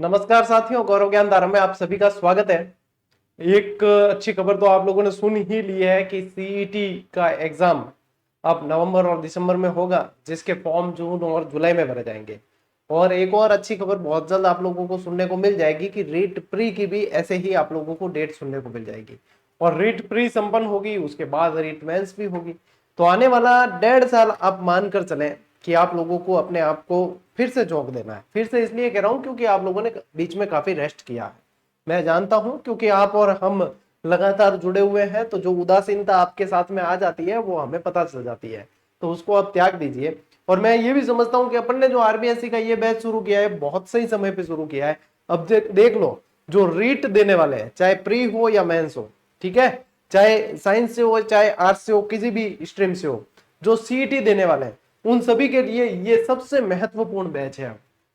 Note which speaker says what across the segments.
Speaker 1: नमस्कार साथियों, गौरव ज्ञान धारा में आप सभी का स्वागत है। एक अच्छी खबर तो आप लोगों ने सुन ही ली है कि सीईटी का एग्जाम अब नवंबर और दिसंबर में होगा, जिसके फॉर्म जून और जुलाई में भरे जाएंगे। और एक और अच्छी खबर बहुत जल्द आप लोगों को सुनने को मिल जाएगी कि रीट प्री की भी ऐसे ही आप लोगों को डेट सुनने को मिल जाएगी। और रीट प्री संपन्न होगी, उसके बाद रीट मेंस भी होगी। तो आने वाला 1.5 साल आप मानकर चलें कि आप लोगों को अपने आप को फिर से झोंक देना है। फिर से इसलिए कह रहा हूं क्योंकि आप लोगों ने बीच में काफी रेस्ट किया है। मैं जानता हूं क्योंकि आप और हम लगातार जुड़े हुए हैं, तो जो उदासीनता आपके साथ में आ जाती है वो हमें पता चल जाती है, तो उसको आप त्याग दीजिए। और मैं ये भी समझता हूं कि अपन ने जो आरबीएससी का ये बैच शुरू किया है, बहुत सही समय पे शुरू किया है। अब देख लो, जो रीट देने वाले हैं, चाहे प्री हो या मेंस हो, ठीक है, चाहे साइंस से हो चाहे आर्ट्स से हो, किसी भी स्ट्रीम से हो, जो सीईटी देने वाले हैं उन सभी के लिए ये सबसे महत्वपूर्ण बैच है।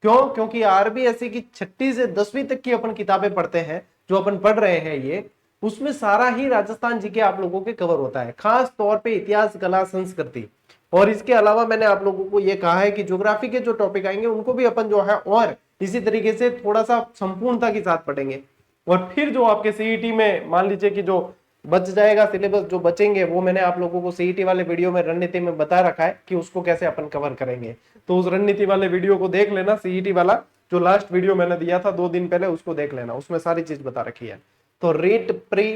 Speaker 1: क्यों? क्योंकि आरबीएससी की 6ठी से 10वीं तक की अपन किताबें पढ़ते हैं, जो अपन पढ़ रहे हैं ये, उसमें सारा ही राजस्थान जी के आप लोगों के कवर होता है, खास तौर पे इतिहास, कला, संस्कृति। और इसके अलावा मैंने आप लोगों को ये कहा है कि ज्योग्राफी के जो टॉपिक आएंगे उनको भी अपन जो है और इसी तरीके से थोड़ा सा संपूर्णता के साथ पढ़ेंगे। और फिर जो आपके सीईटी में मान लीजिए कि जो बच जाएगा सिलेबस, जो बचेंगे वो मैंने आप लोगों को सीईटी वाले वीडियो में रणनीति में बता रखा है कि उसको कैसे अपन कवर करेंगे। तो उस रणनीति वाले वीडियो को देख लेना, सीईटी वाला जो लास्ट वीडियो मैंने दिया था 2 दिन पहले, उसको देख लेना, उसमें सारी चीज बता रखी है। तो REET pre,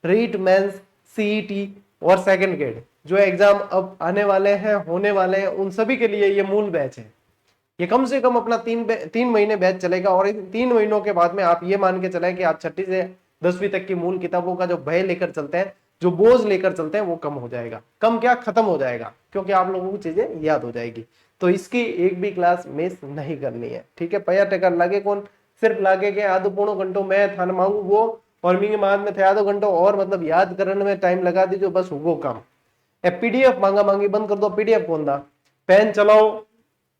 Speaker 1: REET mains, CET और सेकंड ग्रेड जो एग्जाम अब आने वाले हैं, होने वाले हैं, उन सभी के लिए ये मूल बैच है। ये कम से कम अपना 3 महीने बैच चलेगा। और इन 3 महीनों के बाद में आप ये मान के चलें कि आप 6ठी से 10वीं तक की मूल किताबों का जो भय लेकर चलते हैं, जो बोझ लेकर चलते हैं, वो कम हो जाएगा। कम क्या, खत्म हो जाएगा, क्योंकि आप लोगों को चीजें याद हो जाएगी। तो इसकी एक भी क्लास मिस नहीं करनी है, ठीक है। पैया टेकर लागे कौन, सिर्फ लागे के आधो पौनो घंटो मैं थान मांगू वो, और मींगे बाद में थे आधो घंटो और मतलब याद करने में टाइम लगा दीजिए, बस वो काम। पीडीएफ मांगा मांगी बंद कर दो, पीडीएफ कौन दा, पेन चलाओ,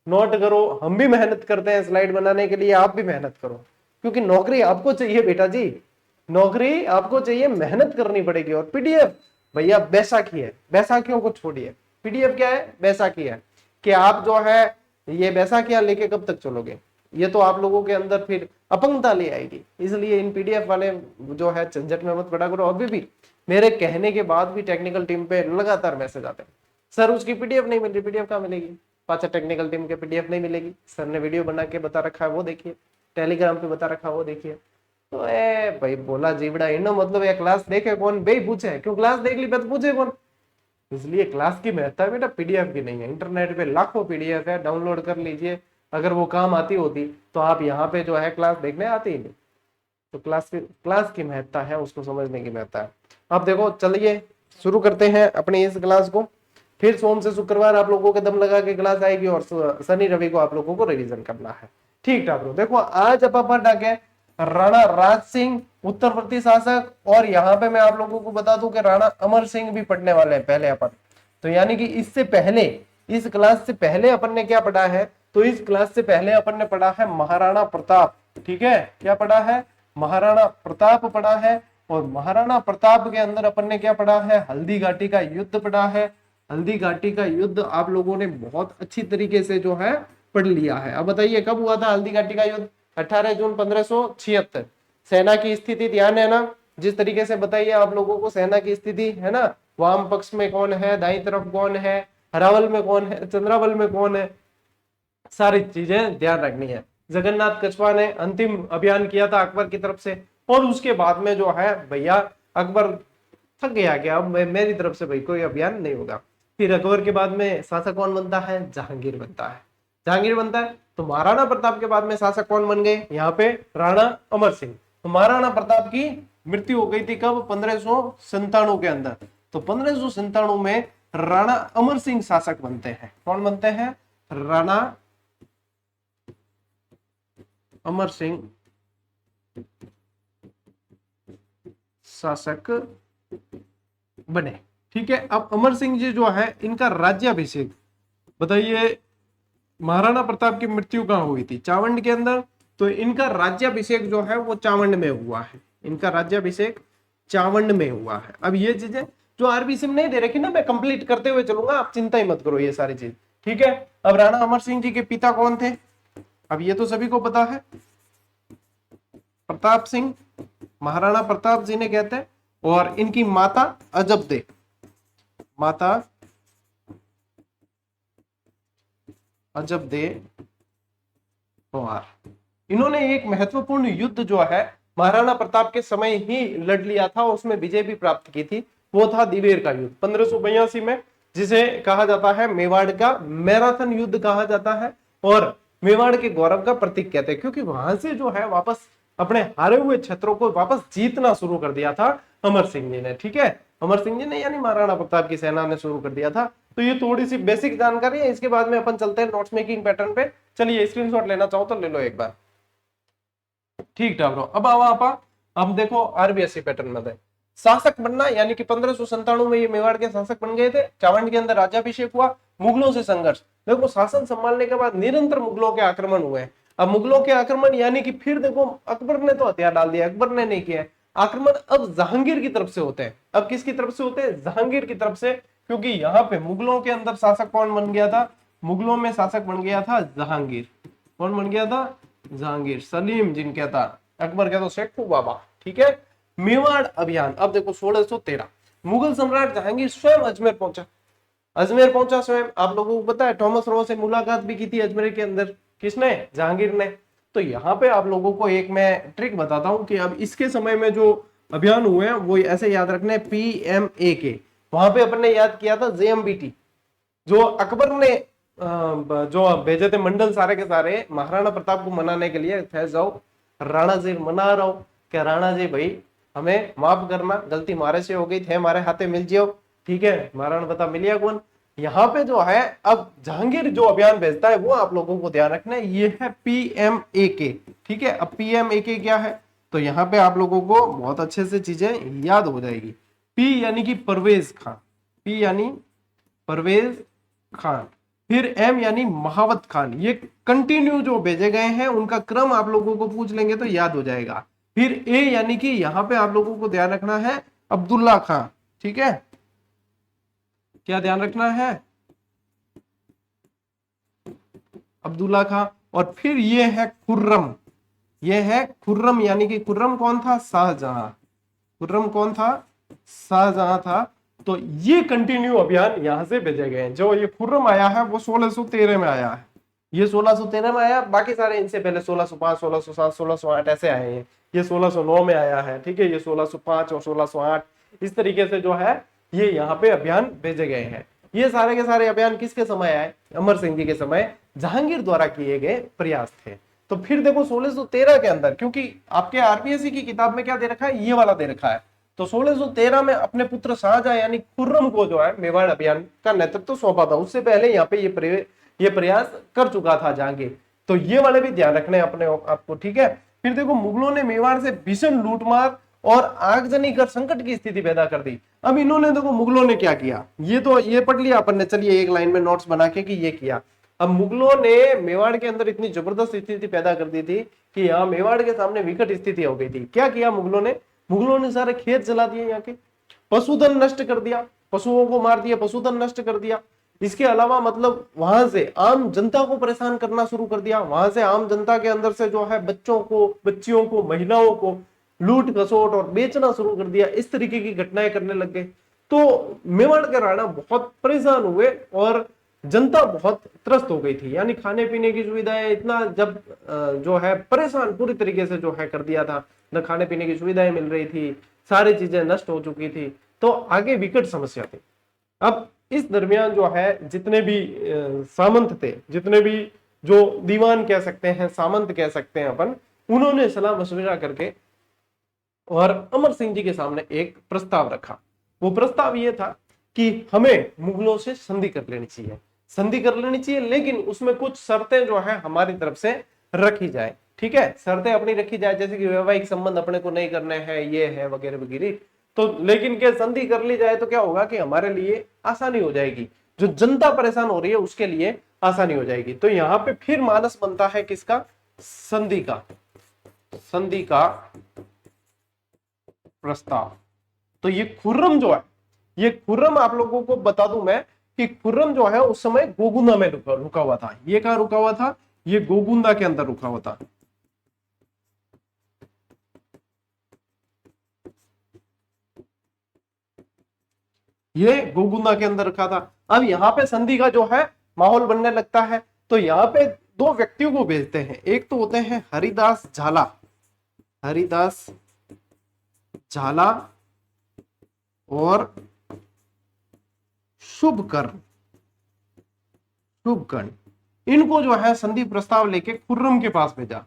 Speaker 1: नोट करो। हम भी मेहनत करते हैं स्लाइड बनाने के लिए, आप भी मेहनत करो, क्योंकि नौकरी आपको चाहिए बेटा जी, नौकरी आपको चाहिए, मेहनत करनी पड़ेगी। और पीडीएफ भैया बैसाखी है, बैसाखियों को छोड़िए। पीडीएफ क्या है, बैसाखी है कि आप जो है ये बैसाखियां लेके कब तक चलोगे, ये तो आप लोगों के अंदर फिर अपंगता ले आएगी। इसलिए इन पीडीएफ वाले जो है झंझट में मत पड़ा करो। अभी भी मेरे कहने के बाद भी टेक्निकल टीम पे लगातार मैसेज आते हैं, सर उसकी पीडीएफ नहीं मिल रही, पीडीएफ कहाँ मिलेगी, पाचा टेक्निकल टीम के पीडीएफ नहीं मिलेगी, सर ने वीडियो बना के बता रखा है वो देखिए, टेलीग्राम पे बता रखा है वो देखिए। तो ए भाई बोला जीवड़ा इनो मतलब ये क्लास देखे कौन, बे पूछे क्यों, क्लास देख ली तो पूछे कौन। इसलिए क्लास की महत्ता बेटा पीडीएफ की नहीं है। इंटरनेट पे लाखों पीडीएफ है, डाउनलोड कर लीजिए। अगर वो काम आती होती तो आप यहाँ पे जो है क्लास देखने आती ही नहीं। तो क्लास की महत्ता है, उसको समझने की महत्ता है। अब देखो, चलिए शुरू करते हैं अपनी इस क्लास को। फिर सोम से शुक्रवार आप लोगों के दम लगा के क्लास आएगी, और शनि रवि को आप लोगों को रिवीजन करना है। ठीक ठाक। देखो आज अपन डाके राणा राज सिंह उत्तरवर्ती शासक, और यहाँ पे मैं आप लोगों को बता दूं कि राणा अमर सिंह भी पढ़ने वाले हैं पहले अपन। तो यानी कि इससे पहले, इस क्लास से पहले अपन ने क्या पढ़ा है, तो इस क्लास से पहले अपन ने पढ़ा है महाराणा प्रताप। ठीक है, क्या पढ़ा है, महाराणा प्रताप पढ़ा है। और महाराणा प्रताप के अंदर अपन ने क्या पढ़ा है, हल्दी घाटी का युद्ध पढ़ा है। हल्दी घाटी का युद्ध आप लोगों ने बहुत अच्छी तरीके से जो है पढ़ लिया है। अब बताइए कब हुआ था हल्दी घाटी का युद्ध, 18 जून 1576। सेना की स्थिति ध्यान है ना, जिस तरीके से बताइए आप लोगों को सेना की स्थिति है ना, वाम पक्ष में कौन है, दाई तरफ कौन है, हरावल में कौन है, चंद्रावल में कौन है, सारी चीजें ध्यान रखनी है। जगन्नाथ कछवा ने अंतिम अभियान किया था अकबर की तरफ से, और उसके बाद में जो है भैया अकबर थक गया कि अब मेरी तरफ से भाई कोई अभियान नहीं होगा। फिर अकबर के बाद में शासक कौन बनता है, जहांगीर बनता है। जहांगीर बनता है तो महाराणा प्रताप के बाद में शासक कौन बन गए, यहाँ पे राणा अमर सिंह। तो महाराणा प्रताप की मृत्यु हो गई थी कब, 1597 के अंदर। तो 1597 में राणा अमर सिंह शासक बनते हैं। कौन बनते हैं, राणा अमर सिंह शासक बने। ठीक है, अब अमर सिंह जी जो है इनका राज्याभिषेक बताइए, महाराणा प्रताप की मृत्यु कहां हुई थी, चावंड के अंदर। तो इनका राज्याभिषेक जो है वो चावंड में हुआ है, इनका राज्याभिषेक चावंड में हुआ है। अब ये चीजें जो आरबीसी में नहीं दे रखी ना, मैं कंप्लीट करते हुए चलूंगा, आप चिंता ही मत करो ये सारी चीज। ठीक है, अब राणा अमर सिंह जी के पिता कौन थे, अब ये तो सभी को पता है, प्रताप सिंह, महाराणा प्रताप जी ने कहते हैं, और इनकी माता अजबदे, माता अजबदे पवार। इन्होंने एक महत्वपूर्ण युद्ध जो है महाराणा प्रताप के समय ही लड़ लिया था, उसमें विजय भी प्राप्त की थी। वो था दिवेर का युद्ध 1582 में, जिसे कहा जाता है मेवाड़ का मैराथन युद्ध कहा जाता है, और मेवाड़ के गौरव का प्रतीक कहते हैं, क्योंकि वहां से जो है वापस अपने हारे हुए क्षेत्रों को वापस जीतना शुरू कर दिया था अमर सिंह जी ने। ठीक है, अमर सिंह जी ने यानी महाराणा प्रताप की सेना ने शुरू कर दिया था। तो ये थोड़ी सी बेसिक जानकारी है, इसके बाद में अपन चलते हैं नोट्स मेकिंग पैटर्न पे। चलिए स्क्रीनशॉट लेना चाहो तो ले लो एक बार। ठीक ठाक रहो। अब अब देखो आरबीएससी पैटर्न में शासक बनना, यानी कि 1597 में ये मेवाड़ के शासक बन गए थे। चावंड के अंदर राज्याभिषेक हुआ, मुगलों से संघर्ष। देखो शासन संभालने के बाद निरंतर मुगलों के आक्रमण हुए। अब मुगलों के आक्रमण यानी कि फिर देखो अकबर ने तो हथियार डाल दिया, अकबर ने नहीं किया आक्रमण, अब जहांगीर की तरफ से होते हैं। अब किसकी तरफ से होते हैं? जहांगीर की तरफ से, क्योंकि यहाँ पे मुगलों के अंदर शासक कौन बन गया था? मुगलों में शासक बन गया था जहांगीर। कौन बन गया था? जहांगीर। सलीम जिनके था, अकबर के तो शेखू बाबा। ठीक है, मेवाड़ अभियान। अब देखो 1613 मुगल सम्राट जहांगीर स्वयं अजमेर पहुंचा। अजमेर पहुंचा स्वयं। आप लोगों को पता है थॉमस रो से मुलाकात भी की थी अजमेर के अंदर। किसने? जहांगीर ने। तो यहाँ पे आप लोगों को एक मैं ट्रिक बताता हूं कि अब इसके समय में जो अभियान हुए हैं वो ऐसे याद रखने, PMA के। वहां पे अपन ने याद किया था JMBT, जो अकबर ने जो भेजे थे मंडल सारे के सारे महाराणा प्रताप को मनाने के लिए। थे जाओ राणा जी मना रहा हूं क्या, राणा जी भाई हमें माफ करना, गलती हमारे से हो गई थे, हमारे हाथे मिल जियो। ठीक है, महाराणा प्रताप मिलिया कौन? यहाँ पे जो है अब जहांगीर जो अभियान भेजता है वो आप लोगों को ध्यान रखना है, ये है PMAK। ठीक है, अब PMAK क्या है तो यहाँ पे आप लोगों को बहुत अच्छे से चीजें याद हो जाएगी। P यानी कि परवेज खान, P यानी परवेज खान, फिर M यानी महावत खान। ये कंटिन्यू जो भेजे गए हैं उनका क्रम आप लोगों को पूछ लेंगे तो याद हो जाएगा। फिर A यानी कि यहां पे आप लोगों को ध्यान रखना है अब्दुल्ला खान। ठीक है, क्या ध्यान रखना है? अब्दुल्ला खान। और फिर ये है खुर्रम, ये है खुर्रम, यानी कि खुर्रम कौन था? शाहजहां। खुर्रम कौन था? शाहजहां था। तो ये कंटिन्यू अभियान यहां से भेजे गए हैं। जो ये खुर्रम आया है वो 1613 में आया है, ये 1613 में आया। बाकी सारे इनसे पहले 1605, 1607, 1608 ऐसे आए हैं। ये 1609 में आया है। ठीक है, ये 1605 और 1608 इस तरीके से जो है ये यहाँ पे अभियान भेजे गए हैं। ये सारे के सारे अभियान किसके समय आए? अमर सिंह जी के समय, जहांगीर द्वारा किए गए प्रयास थे। तो फिर देखो 1613 के अंदर, क्योंकि आपके आरपीएससी की किताब में क्या दे रखा है? ये वाला दे रखा है। तो 1613 में अपने पुत्र शाहजहां यानी खुर्रम को जो है मेवाड़ अभियान का नेतृत्व सौंपा था। उससे पहले यहाँ पे ये प्रयास कर चुका था जहांगीर। तो ये वाले भी ध्यान रखने अपने आपको। ठीक है, फिर देखो मुगलों ने मेवाड़ से भीषण लूटमार और आगजनी कर संकट की स्थिति पैदा कर दी। अब इन्होंने देखो मुगलों ने क्या किया, ये तो ये पढ़ लिया अपन ने। चलिए एक लाइन में नोट्स बना के कि ये किया। अब मुगलों ने मेवाड़ के अंदर इतनी जबरदस्त स्थिति पैदा कर दी थी कि यहाँ मेवाड़ के सामने विकट स्थिति हो गई थी। क्या किया मुगलों ने? मुगलों ने सारे खेत जला दिए, यहाँ के पशुधन नष्ट कर दिया, पशुओं को मार दिया, पशुधन नष्ट कर दिया। इसके अलावा मतलब वहां से आम जनता को परेशान करना शुरू कर दिया। वहां से आम जनता के अंदर से जो है बच्चों को, बच्चियों को, महिलाओं को लूट खसोट और बेचना शुरू कर दिया। इस तरीके की घटनाएं करने लग गए। तो मेवाड़ के राणा बहुत परेशान हुए और जनता बहुत त्रस्त हो गई थी। यानी खाने पीने की सुविधाएं इतना जब जो है परेशान पूरी तरीके से जो है कर दिया था, न खाने पीने की सुविधाएं मिल रही थी, सारी चीजें नष्ट हो चुकी थी। तो आगे विकट समस्या थी। अब इस दरमियान जो है जितने भी सामंत थे, जितने भी जो दीवान कह सकते हैं, सामंत कह सकते हैं अपन, उन्होंने सलाह मशविरा करके और अमर सिंह जी के सामने एक प्रस्ताव रखा। वो प्रस्ताव ये था कि हमें मुगलों से संधि कर लेनी चाहिए, संधि कर लेनी चाहिए, लेकिन उसमें कुछ शर्तें जो है हमारी तरफ से रखी जाए। ठीक है, शर्तें अपनी रखी जाए, जैसे कि वैवाहिक संबंध अपने को नहीं करने हैं, ये है वगैरह वगैरह। तो लेकिन क्या संधि कर ली जाए तो क्या होगा कि हमारे लिए आसानी हो जाएगी, जो जनता परेशान हो रही है उसके लिए आसानी हो जाएगी। तो यहाँ पे फिर मानस बनता है किसका? संधि का, संधि का प्रस्ताव। तो ये खुर्रम जो है, ये खुर्रम आप लोगों को बता दूं मैं कि खुर्रम जो है उस समय गोगुंदा में रुका हुआ था। ये कहां रुका हुआ था? ये गोगुंदा के अंदर रुका हुआ था। ये गोगुंदा के अंदर रखा था। अब यहाँ पे संधि का जो है माहौल बनने लगता है, तो यहाँ पे दो व्यक्तियों को भेजते हैं। एक तो होते हैं हरिदास झाला, हरिदास झाला और शुभकर्ण, शुभकर्ण, इनको जो है संधि प्रस्ताव लेके खुर्रम के पास भेजा।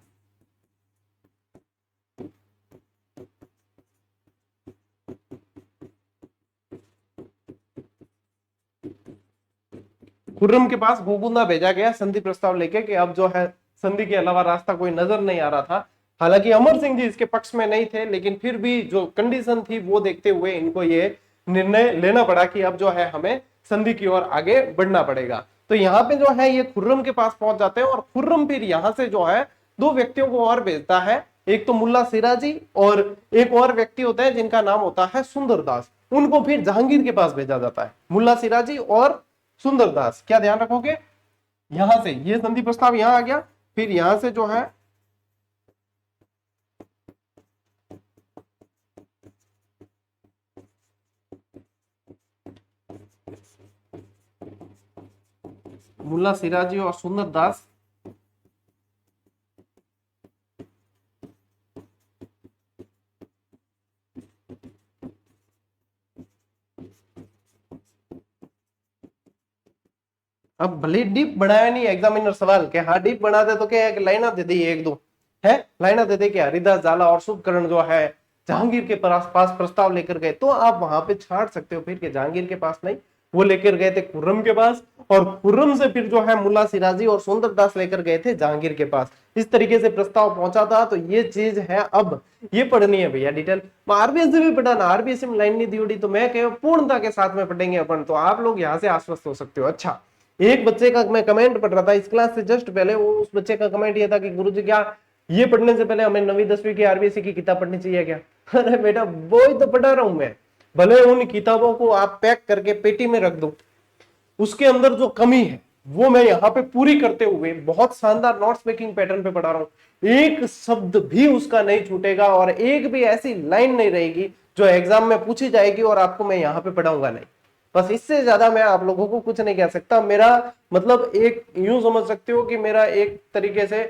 Speaker 1: खुर्रम के पास गोगुंदा भेजा गया संधि प्रस्ताव लेके कि अब जो है संधि के अलावा रास्ता कोई नजर नहीं आ रहा था। हालांकि अमर सिंह जी इसके पक्ष में नहीं थे, लेकिन फिर भी जो कंडीशन थी वो देखते हुए इनको ये निर्णय लेना पड़ा कि अब जो है हमें संधि की ओर आगे बढ़ना पड़ेगा। तो यहाँ पे जो है ये खुर्रम के पास पहुंच जाते हैं और खुर्रम फिर यहाँ से जो है दो व्यक्तियों को और भेजता है। एक तो मुल्ला सिराजी और एक और व्यक्ति होता है जिनका नाम होता है सुंदरदास। उनको फिर जहांगीर के पास भेजा जाता है, मुल्ला सिराजी और सुंदरदास। क्या ध्यान रखोगे, यहां से ये संधि प्रस्ताव यहां आ गया, फिर यहां से जो है मुल्ला सिराजी और सुंदरदास अब भले डीप बनाया नहीं एग्जामिनर सवाल के, हाँ डीप बना दे तो क्या है कि लाइना दे दी एक दो है, लाइना दे दे कि हरिदास झाला और शुभकर्ण जो है जहांगीर के पास प्रस्ताव लेकर गए, तो आप वहां पे छाड़ सकते हो फिर के जहांगीर के पास नहीं, वो लेकर गए थे खुर्रम के पास, और खुर्रम से फिर जो है मुल्ला सिराजी और सुंदरदास लेकर गए थे जहांगीर के पास। इस तरीके से प्रस्ताव पहुंचा था। तो ये चीज है, अब ये पढ़नी है भैया डिटेल। आरबीएससी भी पढ़ाना, आरबीएससी में लाइन नहीं दी उड़ी, तो मैं कह पूर्णता के साथ में पढ़ेंगे अपन, तो आप लोग यहाँ से आश्वस्त हो सकते हो। अच्छा, एक बच्चे का मैं कमेंट पढ़ रहा था इस क्लास से जस्ट पहले, वो उस बच्चे का कमेंट ये था कि गुरुजी क्या ये पढ़ने से पहले हमें 9वीं 10वीं की आरबीएससी की किताब पढ़नी चाहिए क्या? अरे बेटा वो ही तो पढ़ा रहा हूं मैं, भले उन किताबों को आप पैक करके पेटी में रख दो, उसके अंदर जो कमी है वो मैं यहाँ पे पूरी करते हुए बहुत शानदार नोट्स मेकिंग पैटर्न पे पढ़ा रहा हूँ। एक शब्द भी उसका नहीं छूटेगा और एक भी ऐसी लाइन नहीं रहेगी जो एग्जाम में पूछी जाएगी और आपको मैं यहाँ पे पढ़ाऊंगा नहीं। बस इससे ज्यादा मैं आप लोगों को कुछ नहीं कह सकता। मेरा मतलब एक यूं समझ सकते हो कि मेरा एक तरीके से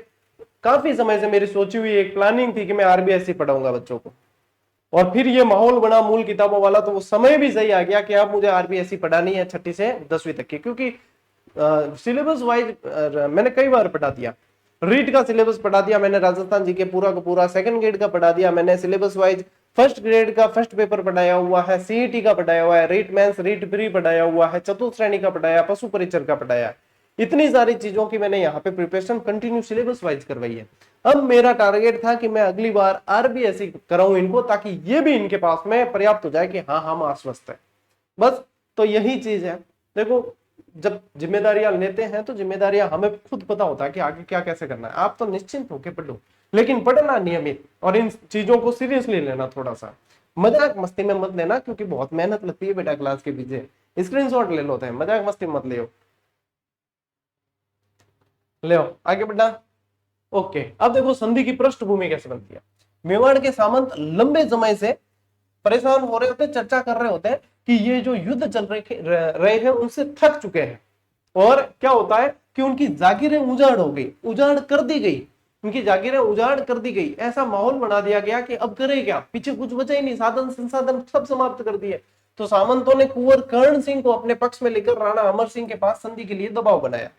Speaker 1: काफी समय से मेरी सोची हुई एक प्लानिंग थी कि मैं आरबीएससी पढ़ाऊंगा बच्चों को, और फिर ये माहौल बना मूल किताबों वाला, तो वो समय भी सही आ गया कि अब मुझे आरबीएससी पढ़ानी है 6ठी से 10वीं तक की, क्योंकि सिलेबस वाइज मैंने कई बार पढ़ा दिया। रीट का सिलेबस पढ़ा दिया मैंने, राजस्थान जी के पूरा का पूरा, सेकंड ग्रेड का पढ़ा दिया मैंने सिलेबस वाइज, फर्स्ट ग्रेड का फर्स्ट पेपर पढ़ाया हुआ है, सीईटी का पढ़ाया हुआ है, रीट मेंस रीट प्री पढ़ाया हुआ है, चतुर्थ श्रेणी का पढ़ाया, पशु परिचर का पढ़ाया। इतनी सारी चीजों की मैंने यहाँ पे प्रिपरेशन कंटिन्यू सिलेबस वाइज करवाई है। अब मेरा टारगेट था कि मैं अगली बार आरबीएससी कराऊं इनको, ताकि ये भी इनके पास में पर्याप्त हो जाए कि हाँ हम आश्वस्त है। बस तो यही चीज है। देखो जब जिम्मेदारियां लेते हैं तो जिम्मेदारियां हमें खुद पता होता है कि आगे क्या कैसे करना है। आप तो निश्चिंत होकर पढ़ो, लेकिन पढ़ना नियमित और इन चीजों को सीरियसली लेना, थोड़ा सा मजाक मस्ती में मत लेना, क्योंकि बहुत मेहनत लगती है बेटा क्लास के पीछे। स्क्रीनशॉट ले लो, मजाक मस्ती मत ले आगे बढ़ना। ओके, अब देखो संधि की पृष्ठभूमि कैसे बनती है। मेवाड़ के सामंत लंबे समय से परेशान हो रहे होते, चर्चा कर रहे होते हैं कि ये जो युद्ध चल रहे हैं उनसे थक चुके हैं, और क्या होता है कि उनकी जागीरें उजाड़ हो गई, उजाड़ कर दी गई, उनकी जागीरें उजाड़ कर दी गई। ऐसा माहौल बना दिया गया कि अब करे क्या, पीछे कुछ बचा ही नहीं, साधन संसाधन सब समाप्त कर दिए। तो सामंतों ने कुंवर कर्ण सिंह को अपने पक्ष में लेकर राणा अमर सिंह के पास संधि के लिए दबाव बनाया।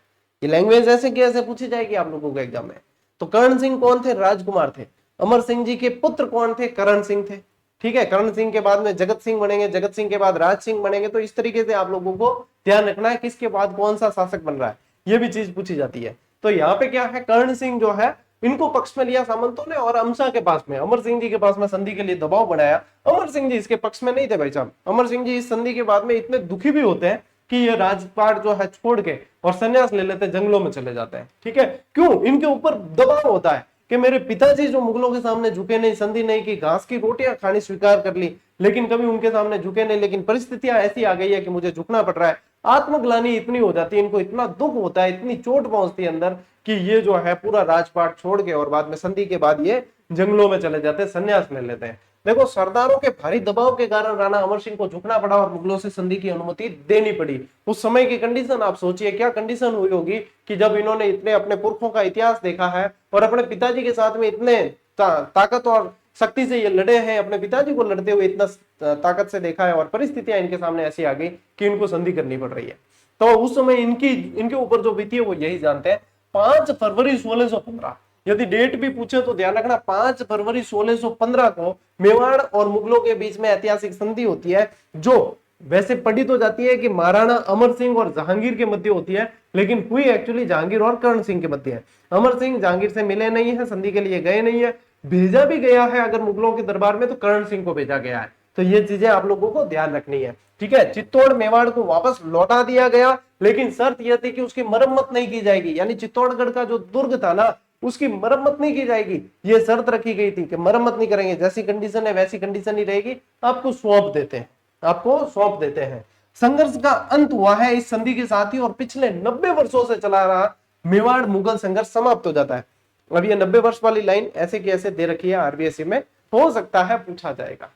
Speaker 1: ये लैंग्वेज ऐसे कैसे पूछी जाएगी आप लोगों को एग्जाम में। तो कर्ण सिंह कौन थे? राजकुमार थे। अमर सिंह जी के पुत्र कौन थे? करण सिंह थे। ठीक है, करण सिंह के बाद में जगत सिंह बनेंगे, जगत सिंह के बाद राज सिंह बनेंगे। तो इस तरीके से आप लोगों को ध्यान रखना है किसके बाद कौन सा शासक बन रहा है, ये भी चीज पूछी जाती है। तो यहाँ पे क्या है, कर्ण सिंह जो है इनको पक्ष में लिया सामंतों ने, और अमसा के पास में, अमर सिंह जी के पास में संधि के लिए दबाव बनाया। अमर सिंह जी इसके पक्ष में नहीं थे भाई साहब। अमर सिंह जी इस संधि के बाद में इतने दुखी भी होते हैं कि ये राजपाट जो है छोड़ के और संन्यास ले लेते हैं, जंगलों में चले जाते हैं। ठीक है, क्यों? इनके ऊपर दबाव होता है कि मेरे पिताजी जो मुगलों के सामने झुके नहीं, संधि नहीं की, घास की रोटियां खानी स्वीकार कर ली, लेकिन कभी उनके सामने झुके नहीं, लेकिन परिस्थितियां ऐसी आ गई है कि मुझे झुकना पड़ रहा है। आत्मग्लानि इतनी हो जाती है, इनको इतना दुख होता है, इतनी चोट पहुंचती है अंदर कि ये जो है पूरा राजपाट छोड़ के और बाद में संधि के बाद ये जंगलों में चले जाते हैं, संन्यास ले लेते हैं। देखो सरदारों के भारी दबाव के कारण राणा अमर सिंह को झुकना पड़ा और मुगलों से संधि की अनुमति देनी पड़ी। उस समय की कंडीशन आप सोचिए, क्या कंडीशन हुई होगी कि जब इन्होंने इतने अपने पुरखों का इतिहास देखा है और अपने पिताजी के साथ में इतने ताकत और शक्ति से ये लड़े हैं, अपने पिताजी को लड़ते हुए इतना ताकत से देखा है और परिस्थितियां इनके सामने ऐसी आ गई कि इनको संधि करनी पड़ रही है। तो उस समय इनके ऊपर जो बीती है वो यही जानते हैं। 5 फरवरी 1615, यदि डेट भी पूछे तो ध्यान रखना, 5 फरवरी 1615 को मेवाड़ और मुगलों के बीच में ऐतिहासिक संधि होती है, जो वैसे पढ़ी तो जाती है कि महाराणा अमर सिंह और जहांगीर के मध्य होती है, लेकिन हुई एक्चुअली जहांगीर और कर्ण सिंह के मध्य है। अमर सिंह जहांगीर से मिले नहीं है, संधि के लिए गए नहीं है, भेजा भी गया है अगर मुगलों के दरबार में तो कर्ण सिंह को भेजा गया है। तो ये चीजें आप लोगों को ध्यान रखनी है, ठीक है। चित्तौड़ मेवाड़ को वापस लौटा दिया गया, लेकिन शर्त यह थी कि उसकी मरम्मत नहीं की जाएगी, यानी चित्तौड़गढ़ का जो दुर्ग था ना उसकी मरम्मत नहीं की जाएगी, ये शर्त रखी गई थी कि मरम्मत नहीं करेंगे, जैसी कंडीशन है वैसी कंडीशन ही रहेगी, आपको सौंप देते हैं, आपको सौंप देते हैं। संघर्ष का अंत हुआ है इस संधि के साथ ही और पिछले 90 वर्षों से चला रहा मेवाड़ मुगल संघर्ष समाप्त हो जाता है। अब ये 90 वर्ष वाली लाइन ऐसे की ऐसे दे रखी है आरबीएससी में, हो सकता है पूछा जाएगा,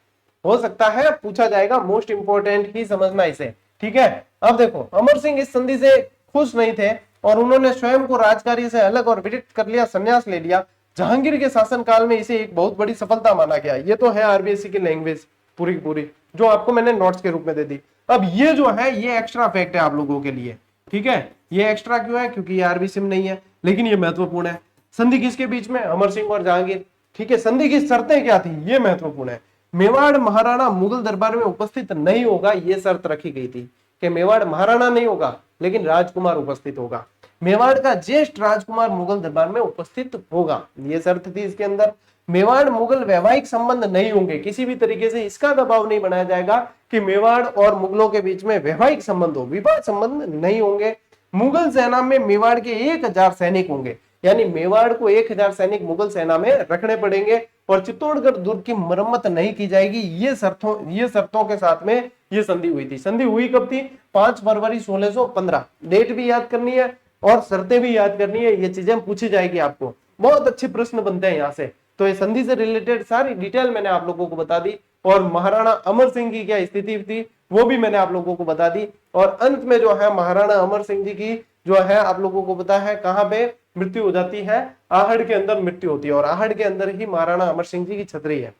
Speaker 1: हो सकता है पूछा जाएगा, मोस्ट इंपोर्टेंट ही समझना इसे, ठीक है। अब देखो अमर सिंह इस संधि से खुश नहीं थे और उन्होंने स्वयं को राजकार्य से अलग और विरक्त कर लिया, संन्यास ले लिया। जहांगीर के शासनकाल में इसे एक बहुत बड़ी सफलता माना गया। ये तो है आरबीएससी की लैंग्वेज पूरी की पूरी, जो आपको मैंने नोट्स के रूप में दे दी। अब ये जो है ये एक्स्ट्रा फैक्ट है आप लोगों के लिए, ठीक है। ये एक्स्ट्रा क्यों है? क्योंकि ये आरबीएससी में नहीं है, लेकिन ये महत्वपूर्ण है। संधि किसके बीच में? अमर सिंह और जहांगीर, ठीक है। संधि की शर्तें क्या थी ये महत्वपूर्ण है। मेवाड़ महाराणा मुगल दरबार में उपस्थित नहीं होगा, यह शर्त रखी गई थी कि मेवाड़ महाराणा नहीं होगा लेकिन राजकुमार उपस्थित होगा। मेवाड़ का ज्येष्ठ राजकुमार मुगल दरबार में उपस्थित होगा, यह शर्त थी इसके अंदर। मेवाड़ मुगल वैवाहिक संबंध नहीं होंगे, किसी भी तरीके से इसका दबाव नहीं बनाया जाएगा कि मेवाड़ और मुगलों के बीच में वैवाहिक संबंध हो, विवाह संबंध नहीं होंगे। मुगल सेना में मेवाड़ के 1000 सैनिक होंगे, यानी मेवाड़ को 1000 सैनिक मुगल सेना में रखने पड़ेंगे और चित्तौड़गढ़ दुर्ग की मरम्मत नहीं की जाएगी। ये शर्तों के साथ में ये संधि हुई थी। संधि हुई कब थी? 5 फरवरी 1615। डेट भी याद करनी है और शर्तें भी याद करनी है, ये चीजें पूछी जाएगी आपको, बहुत अच्छे प्रश्न बनते हैं यहाँ से। तो ये संधि से रिलेटेड सारी डिटेल मैंने आप लोगों को बता दी और महाराणा अमर सिंह की क्या स्थिति थी वो भी मैंने आप लोगों को बता दी। और अंत में जो है महाराणा अमर सिंह जी की जो है आप लोगों को पता है कहां पे मृत्यु हो जाती है? आहड़ के अंदर मृत्यु होती है और आहड़ के अंदर ही महाराणा अमर सिंह जी की छतरी है।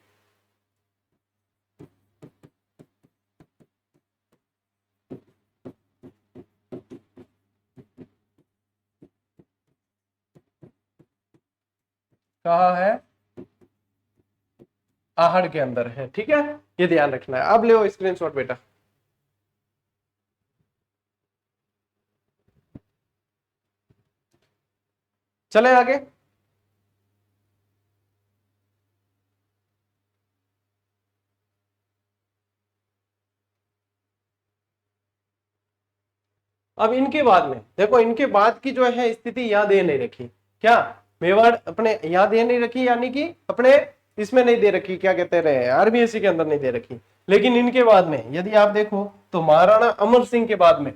Speaker 1: कहा है? आहड़ के अंदर है, ठीक है, ये ध्यान रखना है। अब ले स्क्रीनशॉट बेटा। चले आगे। अब इनके बाद में देखो, इनके बाद की जो है स्थिति याद ये नहीं रखी क्या? मेवाड़ अपने याद ये नहीं रखी, यानी कि अपने इसमें नहीं दे रखी, क्या कहते रहे, आरबीएससी के अंदर नहीं दे रखी। लेकिन इनके बाद में यदि आप देखो तो महाराणा अमर सिंह के बाद में,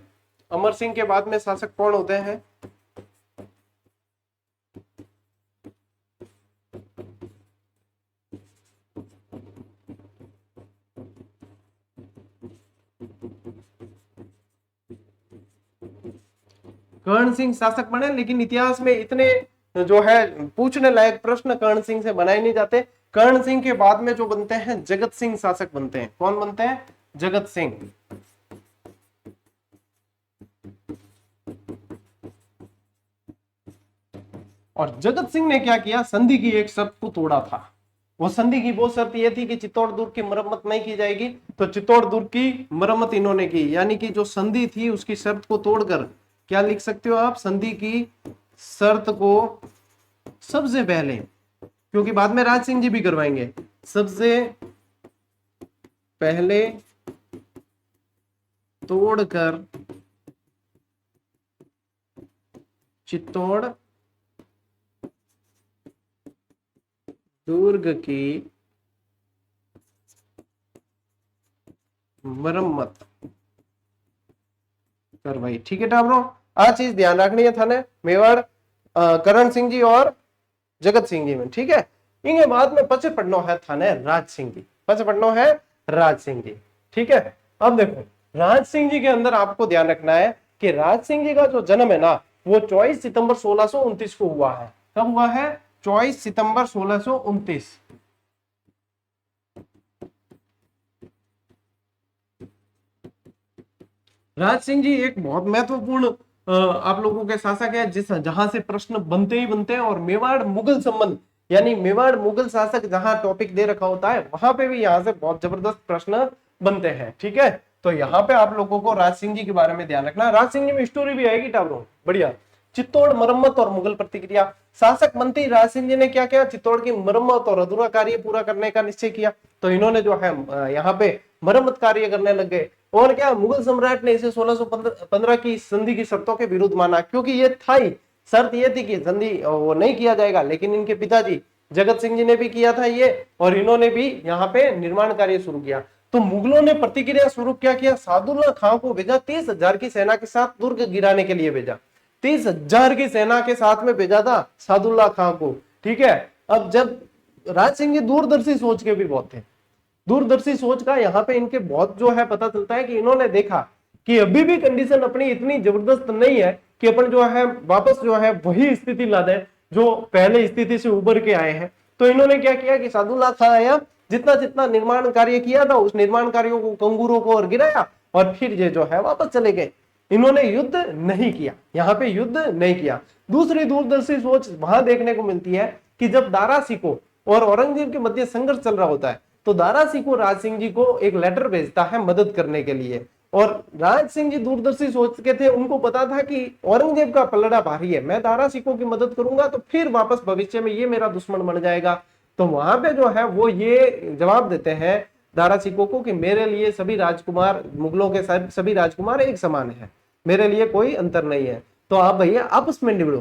Speaker 1: अमर सिंह के बाद में शासक कौन होते हैं? कर्ण सिंह शासक बने, लेकिन इतिहास में इतने जो है पूछने लायक प्रश्न कर्ण सिंह से बनाए नहीं जाते। कर्ण सिंह के बाद में जो बनते हैं जगत सिंह शासक बनते हैं। कौन बनते हैं? जगत सिंह। और जगत सिंह ने क्या किया? संधि की एक शर्त को तोड़ा था। वो संधि की वो शर्त ये थी कि चित्तौड़ दुर्ग की मरम्मत नहीं की जाएगी, तो चित्तौड़ दुर्ग की मरम्मत इन्होंने की, यानी कि जो संधि थी उसकी शर्त को तोड़कर, क्या लिख सकते हो आप? संधि की शर्त को सबसे पहले, क्योंकि बाद में राज सिंह जी भी करवाएंगे, सबसे पहले तोड़कर चित्तौड़ दुर्ग की मरम्मत करवाई, ठीक है टाबरो। आज चीज ध्यान रखनी है थाने मेवाड़ करण सिंह जी और जगत सिंह जी में, ठीक है। इनके बाद में पचे पढ़ना है थाने राज सिंह जी। पचपन्नो है राज सिंह जी। ठीक है, अब देखो राज सिंह जी के अंदर आपको ध्यान रखना है कि राज सिंह जी का जो जन्म है ना वो 24 सितंबर 1629 को हुआ है। कब हुआ है? 24 सितंबर 1629। राज सिंह जी एक बहुत महत्वपूर्ण आप लोगों के शासक है, जिस जहां से प्रश्न बनते ही बनते हैं, और मेवाड़ मुगल संबंध यानी मेवाड़ मुगल शासक जहां टॉपिक दे रखा होता है वहां पे भी यहाँ से बहुत जबरदस्त प्रश्न बनते हैं। ठीक है, तो यहाँ पे आप लोगों को राज सिंह जी के बारे में ध्यान रखना। राज सिंह जी में स्टोरी भी आएगी टावरों, बढ़िया। चित्तौड़ मरम्मत और मुगल प्रतिक्रिया। शासक मंत्री राज सिंह जी ने क्या किया? चित्तौड़ की मरम्मत और अधूरा कार्य पूरा करने का निश्चय किया। तो इन्होंने जो है यहाँ पे मरम्मत कार्य करने लग गए। और क्या, मुगल सम्राट ने इसे 1615 की संधि की शर्तों के विरुद्ध माना, क्योंकि ये था ही, शर्त ये थी कि संधि वो नहीं किया जाएगा। लेकिन इनके पिताजी जगत सिंह जी ने भी किया था ये, और इन्होंने भी यहाँ पे निर्माण कार्य शुरू किया। तो मुगलों ने प्रतिक्रिया स्वरूप क्या किया? सादुल्ला खां को भेजा, 30,000 की सेना के साथ दुर्ग गिराने के लिए भेजा। 30,000 की सेना के साथ में भेजा था सादुल्ला खां को। ठीक है, अब जब राज सिंह जी दूरदर्शी सोच के भी बहुत थे, दूरदर्शी सोच का यहाँ पे इनके बहुत जो है पता चलता है कि इन्होंने देखा कि अभी भी कंडीशन अपनी इतनी जबरदस्त नहीं है कि अपन जो है वापस जो है वही स्थिति ला दे जो पहले स्थिति से उभर के आए हैं। तो इन्होंने क्या किया कि सादुल्ला खां आया, जितना जितना निर्माण कार्य किया था उस निर्माण कार्यों को, कंगूरों को और गिराया, और फिर ये जो है वापस चले गए। इन्होंने युद्ध नहीं किया, यहाँ पे युद्ध नहीं किया। दूसरी दूरदर्शी सोच वहां देखने को मिलती है कि जब दारा सिकों और औरंगजेब के मध्य संघर्ष चल रहा होता है तो दारा सिकों राज सिंह जी को एक लेटर भेजता है मदद करने के लिए। और राज सिंह जी दूरदर्शी सोच के थे, उनको पता था कि औरंगजेब का पलड़ा भारी है, मैं दारा सिकों की मदद करूंगा तो फिर वापस भविष्य में ये मेरा दुश्मन बन जाएगा। तो वहां पे जो है वो ये जवाब देते हैं दारा सिकों को कि मेरे लिए सभी राजकुमार, मुगलों के सभी राजकुमार एक समान है, मेरे लिए कोई अंतर नहीं है, तो आप भैया आपस में निपटो।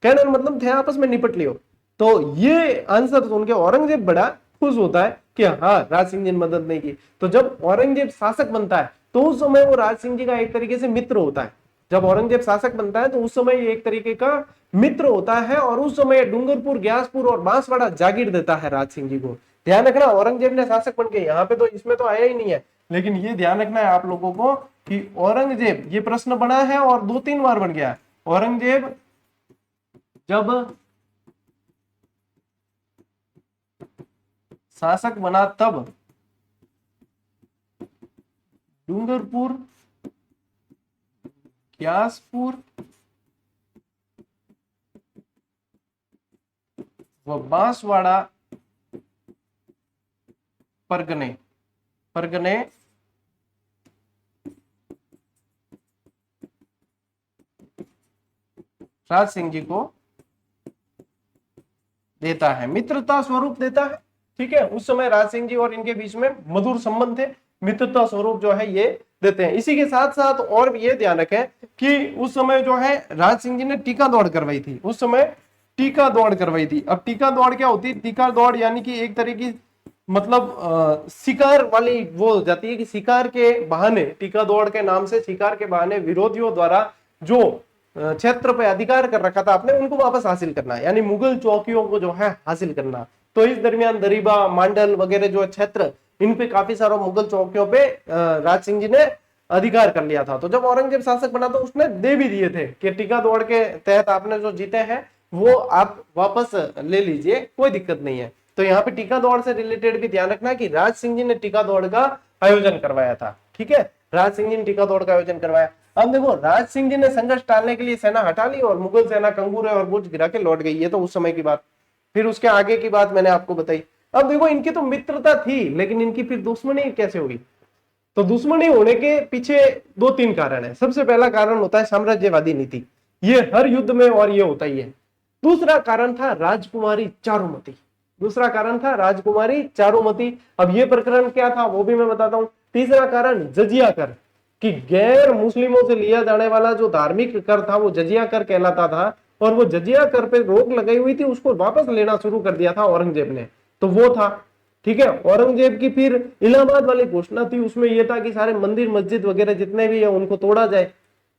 Speaker 1: कहने का मतलब थे आपस में निपट लियो। तो ये आंसर सुन के औरंगजेब बड़ा खुश होता है कि हाँ राज सिंह जी ने मदद नहीं की। तो जब औरंगजेब शासक बनता है तो उस समय वो राज सिंह जी का एक तरीके से मित्र होता है। जब औरंगजेब शासक बनता है तो उस समय ये एक तरीके का मित्र होता है, और उस समय डूंगरपुर, ग्यासपुर और बांसवाड़ा जागीर देता है राज सिंह जी को। ध्यान रखना, औरंगजेब ने शासक बन के यहाँ पे तो इसमें तो आया ही नहीं है, लेकिन ये ध्यान रखना है आप लोगों को कि औरंगजेब, ये प्रश्न बना है और 2-3 बार बन गया है। औरंगजेब जब शासक बना तब डूंगरपुर, ग्यासपुर व बांसवाड़ा परगने राज सिंह जी को देता है, मित्रता स्वरूप देता है। ठीक है, उस समय राज सिंह जी और इनके बीच में मधुर संबंध थे, मित्रता स्वरूप जो है ये देते हैं। इसी के साथ साथ और भी ये ध्यान रखें कि उस समय जो है राज सिंह जी ने टीका दौड़ करवाई थी, उस समय टीका दौड़ करवाई थी। अब टीका दौड़ क्या होती है? टीका दौड़ यानी कि एक तरह की मतलब शिकार वाली वो हो जाती है कि शिकार के बहाने, टीका दौड़ के नाम से शिकार के बहाने विरोधियों द्वारा जो क्षेत्र पे अधिकार कर रखा था आपने, उनको वापस हासिल करना, यानी मुगल चौकियों को जो है हासिल करना। तो इस दरमियान दरीबा, मांडल वगैरह जो क्षेत्र, इन पे काफी सारा मुगल चौकियों पे राज सिंह जी ने अधिकार कर लिया था। तो जब औरंगजेब शासक बना तो उसने दे भी दिए थे कि टीका दौड़ के तहत आपने जो जीते हैं वो आप वापस ले लीजिए, कोई दिक्कत नहीं है। तो यहाँ पे टीका दौड़ से रिलेटेड भी ध्यान रखना कि राज सिंह जी ने टीका दौड़ का आयोजन करवाया था। ठीक है, राज सिंह जी ने टीका दौड़ का आयोजन करवाया। अब देखो, राज सिंह जी ने संघर्ष टालने के लिए सेना हटा ली और मुगल सेना कंगूरे और बुर्ज गिरा के लौट गई। ये तो उस समय की बात। फिर उसके आगे की बात मैंने आपको बताई। अब देखो, इनकी तो मित्रता थी, लेकिन इनकी फिर दुश्मनी कैसे होगी? तो दुश्मनी होने के पीछे 2-3 कारण है। सबसे पहला कारण होता है साम्राज्यवादी नीति, ये हर युद्ध में और ये होता ही है। दूसरा कारण था राजकुमारी चारुमती, दूसरा कारण था राजकुमारी चारुमती। अब ये प्रकरण क्या था वो भी मैं बताता हूं। तीसरा कारण जजिया कर, कि गैर मुस्लिमों से लिया जाने वाला जो धार्मिक कर था वो जजिया कर कहलाता था, और वो जजिया कर पे रोक लगाई हुई थी, उसको वापस लेना शुरू कर दिया था औरंगजेब ने, तो वो था। ठीक है, औरंगजेब की फिर इलाहाबाद वाली घोषणा थी, उसमें यह था कि सारे मंदिर मस्जिद वगैरह जितने भी है उनको तोड़ा जाए।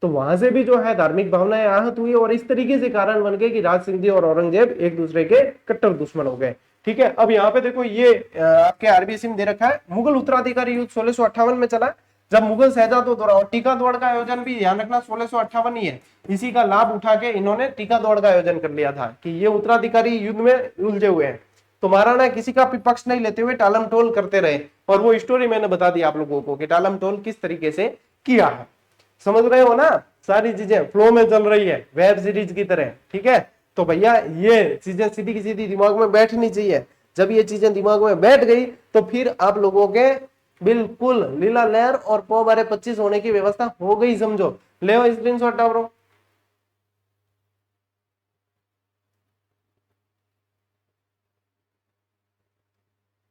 Speaker 1: तो वहां से भी जो है धार्मिक भावनाएं आहत हुई, और इस तरीके से कारण बन गए कि राज सिंह जी और औरंगजेब एक दूसरे के कट्टर दुश्मन हो गए। ठीक है। अब यहाँ पे देखो ये आपके आरबीएससी में दे रखा है, मुगल उत्तराधिकारी युद्ध 1658 में चला, जब मुगल शहजादों द्वारा, और टीका दौड़ का आयोजन भी ध्यान रखना 1658 ही है, इसी का लाभ उठा के इन्होंने टीका दौड़ का आयोजन कर लिया था कि ये उत्तराधिकारी युद्ध में उलझे हुए हैं, तो महाराणा किसी का भी पक्ष नहीं लेते हुए टालम टोल करते रहे, और वो स्टोरी मैंने बता दी आप लोगों को कि टालम टोल किस तरीके से किया है। समझ रहे हो ना, सारी चीजें फ्लो में चल रही है वेब सीरीज की तरह, ठीक है। तो भैया ये चीजें सीधी की सीधी दिमाग में बैठनी चाहिए, जब ये चीजें दिमाग में बैठ गई तो फिर आप लोगों के बिल्कुल लीला लहर और पौ बारे 25 होने की व्यवस्था हो गई, समझो। ले स्क्रीनशॉट डालो।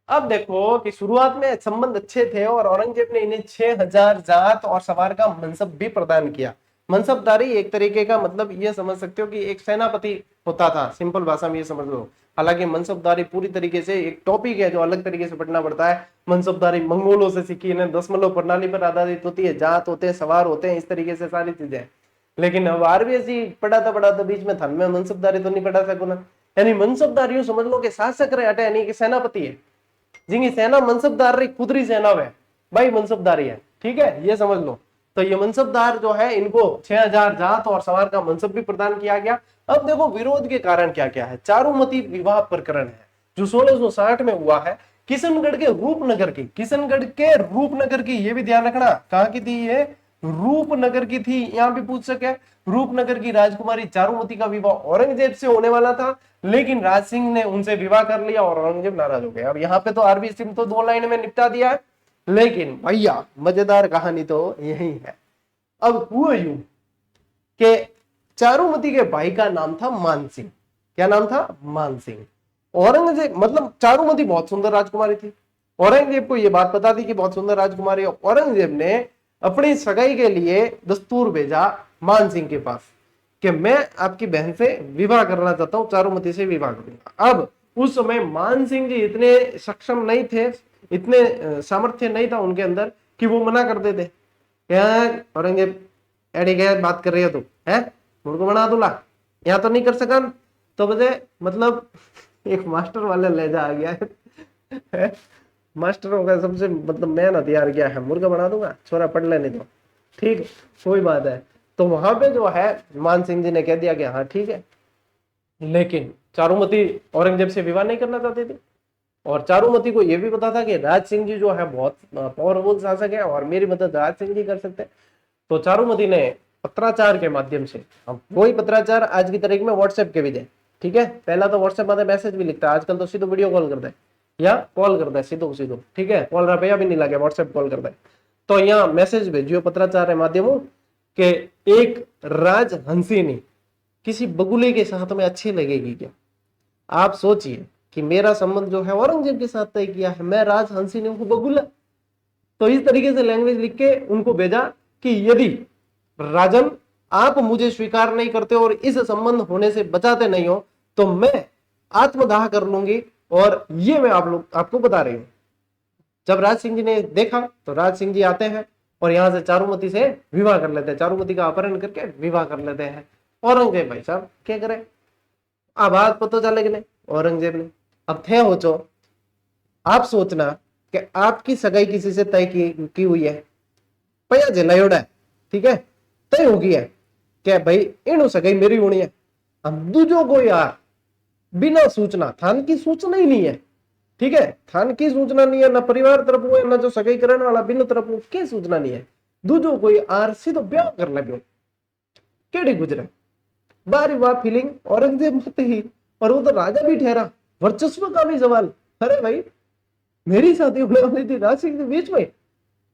Speaker 1: अब देखो कि शुरुआत में संबंध अच्छे थे और औरंगजेब ने इन्हें 6000 जात और सवार का मनसब भी प्रदान किया। मनसबदारी एक तरीके का मतलब ये समझ सकते हो कि एक सेनापति होता था, सिंपल भाषा में ये समझ लो। हालांकि मनसबदारी पूरी तरीके से एक टॉपिक है जो अलग तरीके से पढ़ना पड़ता है। मनसबदारी मंगोलों से सीखी, इन्हें दशमलव प्रणाली पर आधारित होती है, जात होते हैं, सवार होते हैं, इस तरीके से सारी चीजें। लेकिन अब आरबीएससी पढ़ाता बीच में था, मैं मनसबदारी तो नहीं पढ़ा सकूं ना। यानी मनसबदारी समझ लो कि शासक रहे हटे, यानी कि सेनापति है, जिनकी सेना मनसबदार रही, खुदरी सेना है भाई, मनसबदारी है, ठीक है, ये समझ लो। तो ये मनसबदार जो है इनको 6000 जात और सवार का मनसब भी प्रदान किया गया। अब देखो विरोध के कारण क्या क्या है। चारुमती विवाह प्रकरण है जो 1660 में हुआ है, किशनगढ़ के रूपनगर की, ये भी ध्यान रखना कहाँ की थी ये, रूपनगर की थी, यहाँ भी पूछ सके। रूपनगर की राजकुमारी चारुमती का विवाह औरंगजेब से होने वाला था, लेकिन राज सिंह ने उनसे विवाह कर लिया और औरंगजेब नाराज हो गया। अब यहाँ पे तो आरबी सिंह तो 2 लाइन में निपटा दिया है, लेकिन भैया मजेदार कहानी तो यही है। अब हुआ यूं कि चारुमती के भाई का नाम था मान सिंह। क्या नाम था? मान सिंह। औरंगजेब मतलब चारुमती बहुत सुंदर राजकुमारी थी, औरंगजेब को यह बात पता थी कि बहुत सुंदर राजकुमारी है। औरंगजेब ने अपनी सगाई के लिए दस्तूर भेजा मान सिंह के पास कि मैं आपकी बहन से विवाह करना चाहता हूं, चारुमती से विवाह करूंगा। अब उस समय मान सिंह जी इतने सक्षम नहीं थे, इतने सामर्थ्य नहीं था उनके अंदर कि वो मना कर देते। क्या औरंगजेब एडी क्या बात कर रही हो तू, है मुझको बना दूल्हा, यहाँ तो नहीं कर सका। तो बजे मतलब एक मास्टर वाले लहजा आ गया है मास्टरों का सबसे मतलब मैं हथियार क्या है, मुर्गा बना दूंगा, छोरा पढ़ लेने दो, ठीक कोई बात है। तो वहां पे जो है मान सिंह जी ने कह दिया कि हाँ ठीक है, लेकिन चारुमती औरंगजेब से विवाह नहीं करना चाहती थी, और चारुमती को यह भी पता था कि राज सिंह जी जो है बहुत पावरफुल शासक है और मेरी मदद राज सिंह जी कर सकते हैं। तो चारुमती ने पत्राचार के माध्यम से, अब वही पत्राचार आज की तारीख में व्हाट्सएप के भी दे, ठीक है, पहला तो व्हाट्सएप में मैसेज भी लिखता है, आजकल तो सीधो वीडियो कॉल करता है या कॉल करता है सीधो सीधो, ठीक है, कॉल रुपया भी नहीं लगे, व्हाट्सएप कॉल करता है। तो यहाँ मैसेज भेजियो पत्राचार है माध्यम के एक राज हंसिनी किसी बगुले के साथ में अच्छी लगेगी क्या? आप सोचिए कि मेरा संबंध जो है औरंगजेब के साथ तय किया है, मैं राज हंसिनी को बगुला। तो इस तरीके से लैंग्वेज लिख के उनको भेजा कि यदि राजन आप मुझे स्वीकार नहीं करते और इस संबंध होने से बचाते नहीं हो तो मैं आत्मदाह कर लूंगी, और ये मैं आपको बता रही हूं। जब राज सिंह जी ने देखा तो राज सिंह जी आते हैं और यहां से चारुमती से विवाह कर लेते हैं, चारुमती का अपहरण करके विवाह कर लेते हैं। औरंगजेब भाई साहब क्या करे, अब बात पता चले कि नहीं, औरंगजेब ने अब थे हो चो, आप सोचना कि आपकी सगाई किसी से तय की हुई है, पया जलायोड़ा है, ठीक है, तय हो गई है क्या भाई इन सगाई मेरी होनी है। अब दूजों को यार बिना सूचना, थान की सूचना ही नहीं है, ठीक है, थान की सूचना नहीं है, ना परिवार तरफ हुआ ना जो सगाई करने वाला बिन तरफ हो की सूचना नहीं है, दूजो कोई आर सीधो ब्याह कर ले केड़ी गुजरे बारी वाह फीलिंग औरंगजेब मत ही, और वो तो राजा भी ठहरा, वर्चस्व का भी सवाल। अरे भाई मेरी शादी होने वाली थी राज सिंह के बीच में,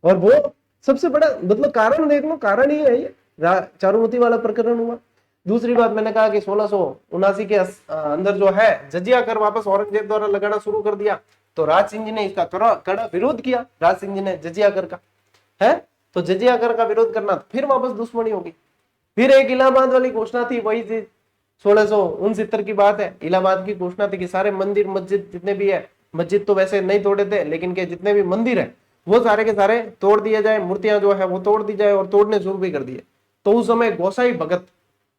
Speaker 1: और वो सबसे बड़ा मतलब कारण देख लो, कारण ही है ये चारुमती वाला प्रकरण हुआ। दूसरी बात मैंने कहा कि 1679 के अंदर जो है जजिया कर वापस औरंगजेब द्वारा लगाना शुरू कर दिया, तो राज सिंह जी ने इसका कड़ा विरोध किया, राज सिंह जी ने जजिया कर का है, तो जजिया कर का विरोध करना फिर वापस दुश्मनी होगी। फिर एक इलाहाबाद वाली घोषणा थी, वही चीज 1669 की बात है, इलाहाबाद की घोषणा थी कि सारे मंदिर मस्जिद जितने भी है, मस्जिद तो वैसे नहीं तोड़े थे लेकिन के जितने भी मंदिर है वो सारे के सारे तोड़ दिए जाए, मूर्तियां जो है वो तोड़ दी जाए, और तोड़ने शुरू भी कर दिए। तो उस समय गोसाई भगत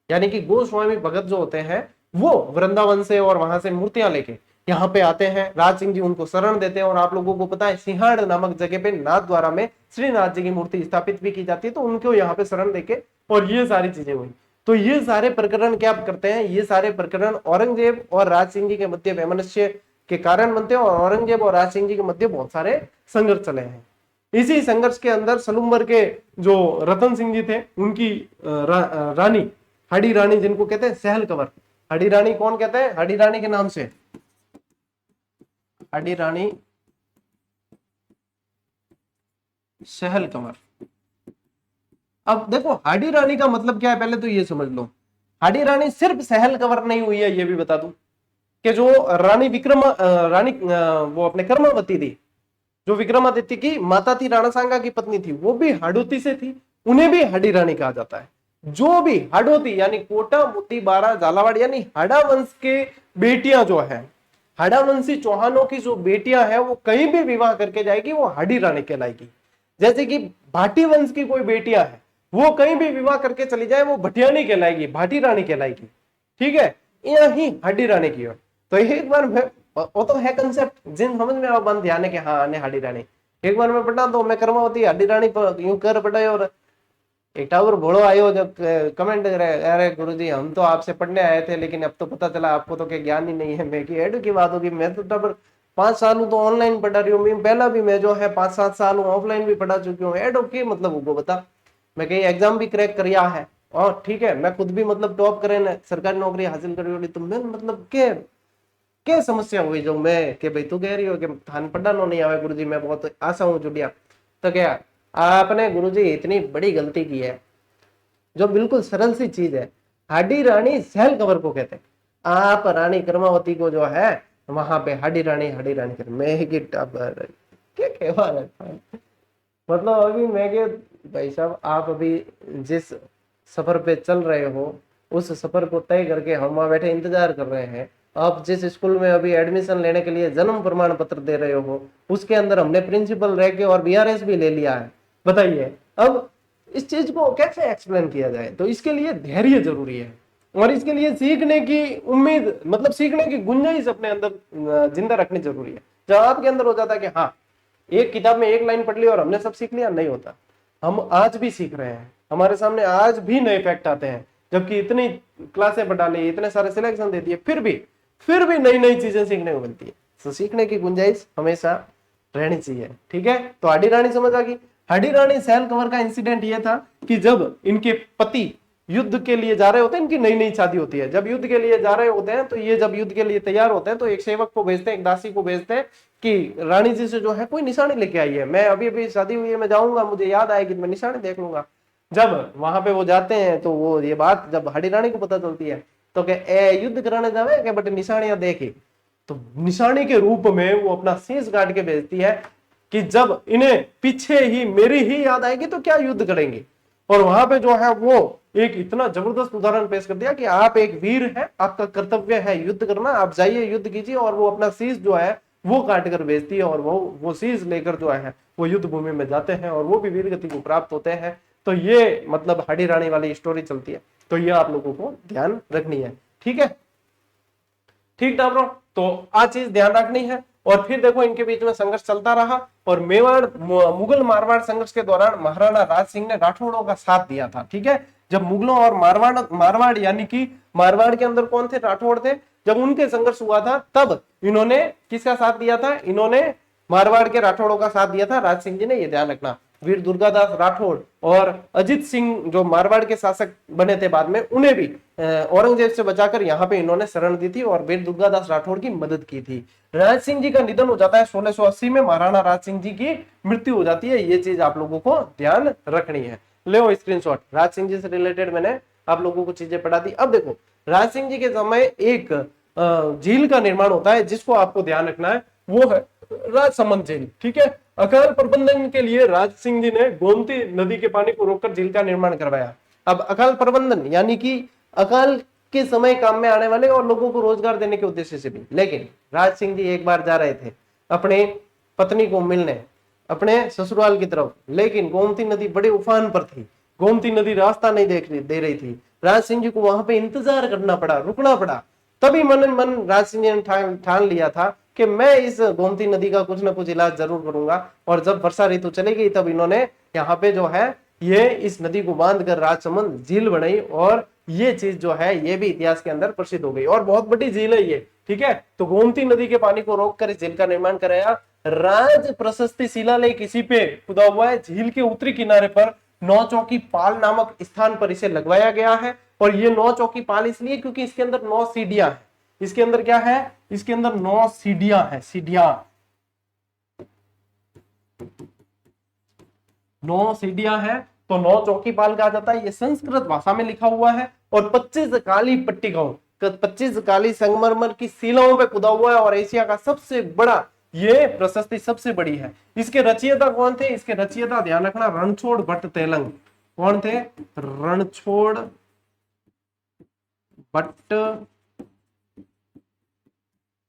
Speaker 1: यानी कि गोस्वामी भगत जो होते हैं वो वृंदावन से और वहां से मूर्तियां लेके यहाँ पे आते हैं, राज सिंह जी उनको शरण देते हैं, और आप लोगों को पता है सिंहड़ नामक जगह पे नाथद्वारा में श्रीनाथ जी की मूर्ति स्थापित भी की जाती है, तो उनको यहाँ पे शरण देके और ये सारी चीजें हुई। तो ये सारे प्रकरण क्या करते हैं, ये सारे प्रकरण औरंगजेब और राज सिंह जी के मध्य वैमनस्य के कारण बनते हैं, और औरंगजेब और राज सिंह जी के मध्य बहुत सारे संघर्ष चले हैं। इसी संघर्ष के अंदर सलूम्बर के जो रतन सिंह जी थे, उनकी रानी हडी रानी, जिनको कहते हैं सहल कंवर, हडी रानी कौन कहते हैं, हडी रानी के नाम से, हडी रानी सहल कंवर। अब देखो हाडी रानी का मतलब क्या है, पहले तो ये समझ लो। हाडी रानी सिर्फ सहल कंवर नहीं हुई है, ये भी बता दूं कि जो रानी रानी वो अपने कर्मावती थी, जो विक्रमादित्य की माता थी, राणा सांगा की पत्नी थी, वो भी हाडोती से थी, उन्हें भी हाडी रानी कहा जाता है। जो भी हाडोती यानी कोटा, मोती, बारा, झालावाड़ यानी हाडा वंश के बेटियां जो है, हाडावंशी चौहानों की जो बेटियां हैं, वो कहीं भी विवाह करके जाएगी वो हाडी रानी कहलाएगी। जैसे कि भाटी वंश की कोई बेटियां है, वो कहीं भी विवाह करके चली जाए वो भटियानी कहलाएगी, भाटी रानी कहलाएगी। ठीक है, यही हाडी रानी की है। तो एक बार मैं, वो तो है कंसेप्ट जिन समझ में बंद ध्यान है कि हाँ ने हाडी रानी, एक बार मैं पढ़ा तो मैं कर्मावती हाडी रानी पर यूं कर पढ़ाई, और एक टावर भोड़ो आयो जब कमेंट करे, अरे गुरुजी हम तो आपसे पढ़ने आए थे, लेकिन अब तो पता चला आपको तो क्या ज्ञान ही नहीं है। मैं कि एडू की बात होगी, मैं तो टावर 5 साल हूँ तो ऑनलाइन पढ़ा रही हूँ, पहला भी मैं जो है 5-7 साल हूँ ऑफलाइन भी पढ़ा चुकी हूँ। एडो की मतलब वो बता, मैं कहीं एग्जाम भी क्रैक किया है, और ठीक है मैं खुद भी मतलब टॉप करे सरकारी नौकरी हासिल करी, तो मैं मतलब के क्या समस्या हुई जो मैं कि भाई तू कह रही हो कि थान पढ़ानो नहीं आवे गुरुजी, मैं बहुत आशा हूँ जुड़िया। तो क्या आपने गुरुजी इतनी बड़ी गलती की है, जो बिल्कुल सरल सी चीज है। हाडी रानी सहल कंवर को कहते हैं, आप रानी कर्मावती को जो है वहां पे हाडी रानी कर, मैं क्या कहवा रहा है। मतलब अभी मैं के भाई साहब, आप अभी जिस सफर पे चल रहे हो उस सफर को तय करके हम वहां बैठे इंतजार कर रहे हैं। आप जिस स्कूल में अभी एडमिशन लेने के लिए जन्म प्रमाण पत्र दे रहे हो, उसके अंदर हमने प्रिंसिपल रह के और बीआरएस भी ले लिया है। बताइए अब इस चीज को कैसे एक्सप्लेन किया जाए। तो इसके लिए धैर्य जरूरी है, और इसके लिए सीखने की उम्मीद, मतलब सीखने की गुंजाइश अपने अंदर जिंदा रखनी जरूरी है। जब आपके अंदर हो जाता है कि हाँ एक किताब में एक लाइन पढ़ ली और हमने सब सीख लिया, नहीं होता। हम आज भी सीख रहे हैं, हमारे सामने आज भी नए फैक्ट आते हैं, जबकि इतनी क्लासें बढ़ा ली, इतने सारे सिलेक्शन दे दिए, फिर भी नई नई चीजें सीखने को मिलती है। तो सीखने की गुंजाइश हमेशा रहनी चाहिए। ठीक है, तो हाडी रानी समझ आ गई। हाडी रानी सहल कंवर का इंसिडेंट यह था कि जब इनके पति युद्ध के लिए जा रहे होते हैं, इनकी नई नई शादी होती है, जब युद्ध के लिए जा रहे होते हैं तो ये जब युद्ध के लिए तैयार होते हैं तो एक सेवक को भेजते हैं, एक दासी को भेजते हैं कि रानी जी से जो है कोई निशानी लेके आई है, मैं अभी अभी शादी हुई है, मैं जाऊंगा, मुझे याद आएगी तो मैं निशानी देख लूंगा। जब वहां पे वो जाते हैं तो वो ये बात जब हाडी रानी को पता चलती है तो क्या युद्ध कराने जावे क्या, बट निशानियां देखी, तो निशानी के रूप में वो अपना शीश काट के भेजती है कि जब इन्हें पीछे ही मेरी ही याद आएगी तो क्या युद्ध करेंगे। और वहां पे जो है वो एक इतना जबरदस्त उदाहरण पेश कर दिया कि आप एक वीर है, आपका कर्तव्य है युद्ध करना, आप जाइए युद्ध कीजिए। और वो अपना शीश जो है वो काट कर भेजती है, और वो शीश लेकर जो है वो युद्ध भूमि में जाते हैं और वो भी वीर गति को प्राप्त होते हैं। तो ये मतलब हाडी रानी वाली स्टोरी चलती है, तो ये आप लोगों को ध्यान रखनी है। ठीक है, ठीक ना ब्रो, तो आज चीज ध्यान रखनी है। और फिर देखो इनके बीच में संघर्ष चलता रहा, और मेवाड़ मुगल मारवाड़ संघर्ष के दौरान महाराणा राज सिंह ने राठौड़ों का साथ दिया था। ठीक है, जब मुगलों और मारवाड़ यानी कि मारवाड़ के अंदर कौन थे, राठौड़ थे, जब उनके संघर्ष हुआ था तब इन्होंने किसका साथ दिया था, इन्होंने मारवाड़ के राठौड़ों का साथ दिया था राज सिंह जी ने, ये ध्यान रखना। वीर दुर्गादास राठौड़ और अजित सिंह जो मारवाड़ के शासक बने थे बाद में, उन्हें भी औरंगजेब से बचाकर यहाँ पे इन्होंने शरण दी थी और वीर दुर्गादास राठौड़ की मदद की थी। राज सिंह जी का निधन हो जाता है 1680 में, महाराणा राज सिंह जी की मृत्यु हो जाती है। ये चीज आप लोगों को ध्यान रखनी है। ले स्क्रीनशॉट, राज सिंह जी से रिलेटेड मैंने आप लोगों को चीजें पढ़ा दी। अब देखो राज सिंह जी के समय एक झील का निर्माण होता है जिसको आपको ध्यान रखना है, वो है राजसमंद झील। ठीक है, अकाल प्रबंधन के लिए राज सिंह जी ने गोमती नदी के पानी को रोककर झील का निर्माण करवाया। अब अकाल प्रबंधन यानी कि अकाल के समय काम में आने वाले और लोगों को रोजगार देने के उद्देश्य से भी। लेकिन राज सिंह जी एक बार जा रहे थे अपने पत्नी को मिलने अपने ससुराल की तरफ, लेकिन गोमती नदी बड़े उफान पर थी, गोमती नदी रास्ता नहीं दे रही थी। राज सिंह जी को वहां पे इंतजार करना पड़ा, रुकना पड़ा। तभी मन मन राज सिंह जी ने ठान लिया था कि मैं इस गोमती नदी का कुछ ना कुछ इलाज जरूर करूंगा। और जब वर्षा ऋतु चली गई तब इन्होंने यहाँ पे जो है ये इस नदी को बांध कर राजसमंद झील बनाई, और ये चीज जो है ये भी इतिहास के अंदर प्रसिद्ध हो गई, और बहुत बड़ी झील है ये, ठीक है। तो गोमती नदी के पानी को रोककर इस झील का निर्माण कराया। राज प्रशस्ति शिलालेख इसी पे खुदा हुआ है। झील के उत्तरी किनारे पर नौ चौकी पाल नामक स्थान पर इसे लगवाया गया है। और ये नौ चौकी पाल इसलिए क्योंकि इसके अंदर 9 सीढ़ियां हैं। इसके अंदर क्या है, इसके अंदर 9 सीढ़ियां हैं, सीढ़ियां, 9 सीढ़ियां हैं, तो 9 चौकी पाल कहा जाता है। ये संस्कृत भाषा में लिखा हुआ है। और 25 काली पट्टिकाओं, 25 काली संगमरमर की शिलाओं पे खुदा हुआ है, और एशिया का सबसे बड़ा ये प्रशस्ति सबसे बड़ी है। इसके रचयिता कौन थे, इसके रचयिता ध्यान रखना रणछोड़ भट्ट तेलंग। कौन थे, रणछोड़ भट्ट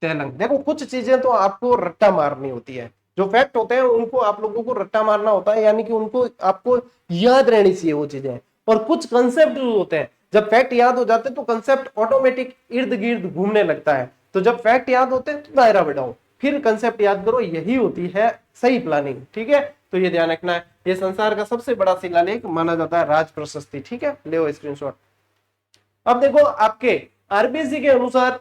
Speaker 1: तेलंग। देखो कुछ चीजें तो आपको रट्टा मारनी होती है, जो फैक्ट होते हैं उनको आप लोगों को रट्टा मारना होता है, यानी कि उनको आपको याद रहनी चाहिए वो चीजें। और कुछ कंसेप्ट होते हैं, जब फैक्ट याद हो जाते हैं तो कंसेप्ट ऑटोमेटिक इर्द गिर्द घूमने लगता है। तो जब फैक्ट याद होते हैं तो दायरा बढ़ाओ, फिर कंसेप्ट याद करो, यही होती है सही प्लानिंग, ठीक है। तो ये ध्यान रखना है। ये संसार का सबसे बड़ा शिलालेख माना जाता है राज प्रशस्ति, ठीक है। ले स्क्रीनशॉट। अब देखो आपके आरबीएससी के अनुसार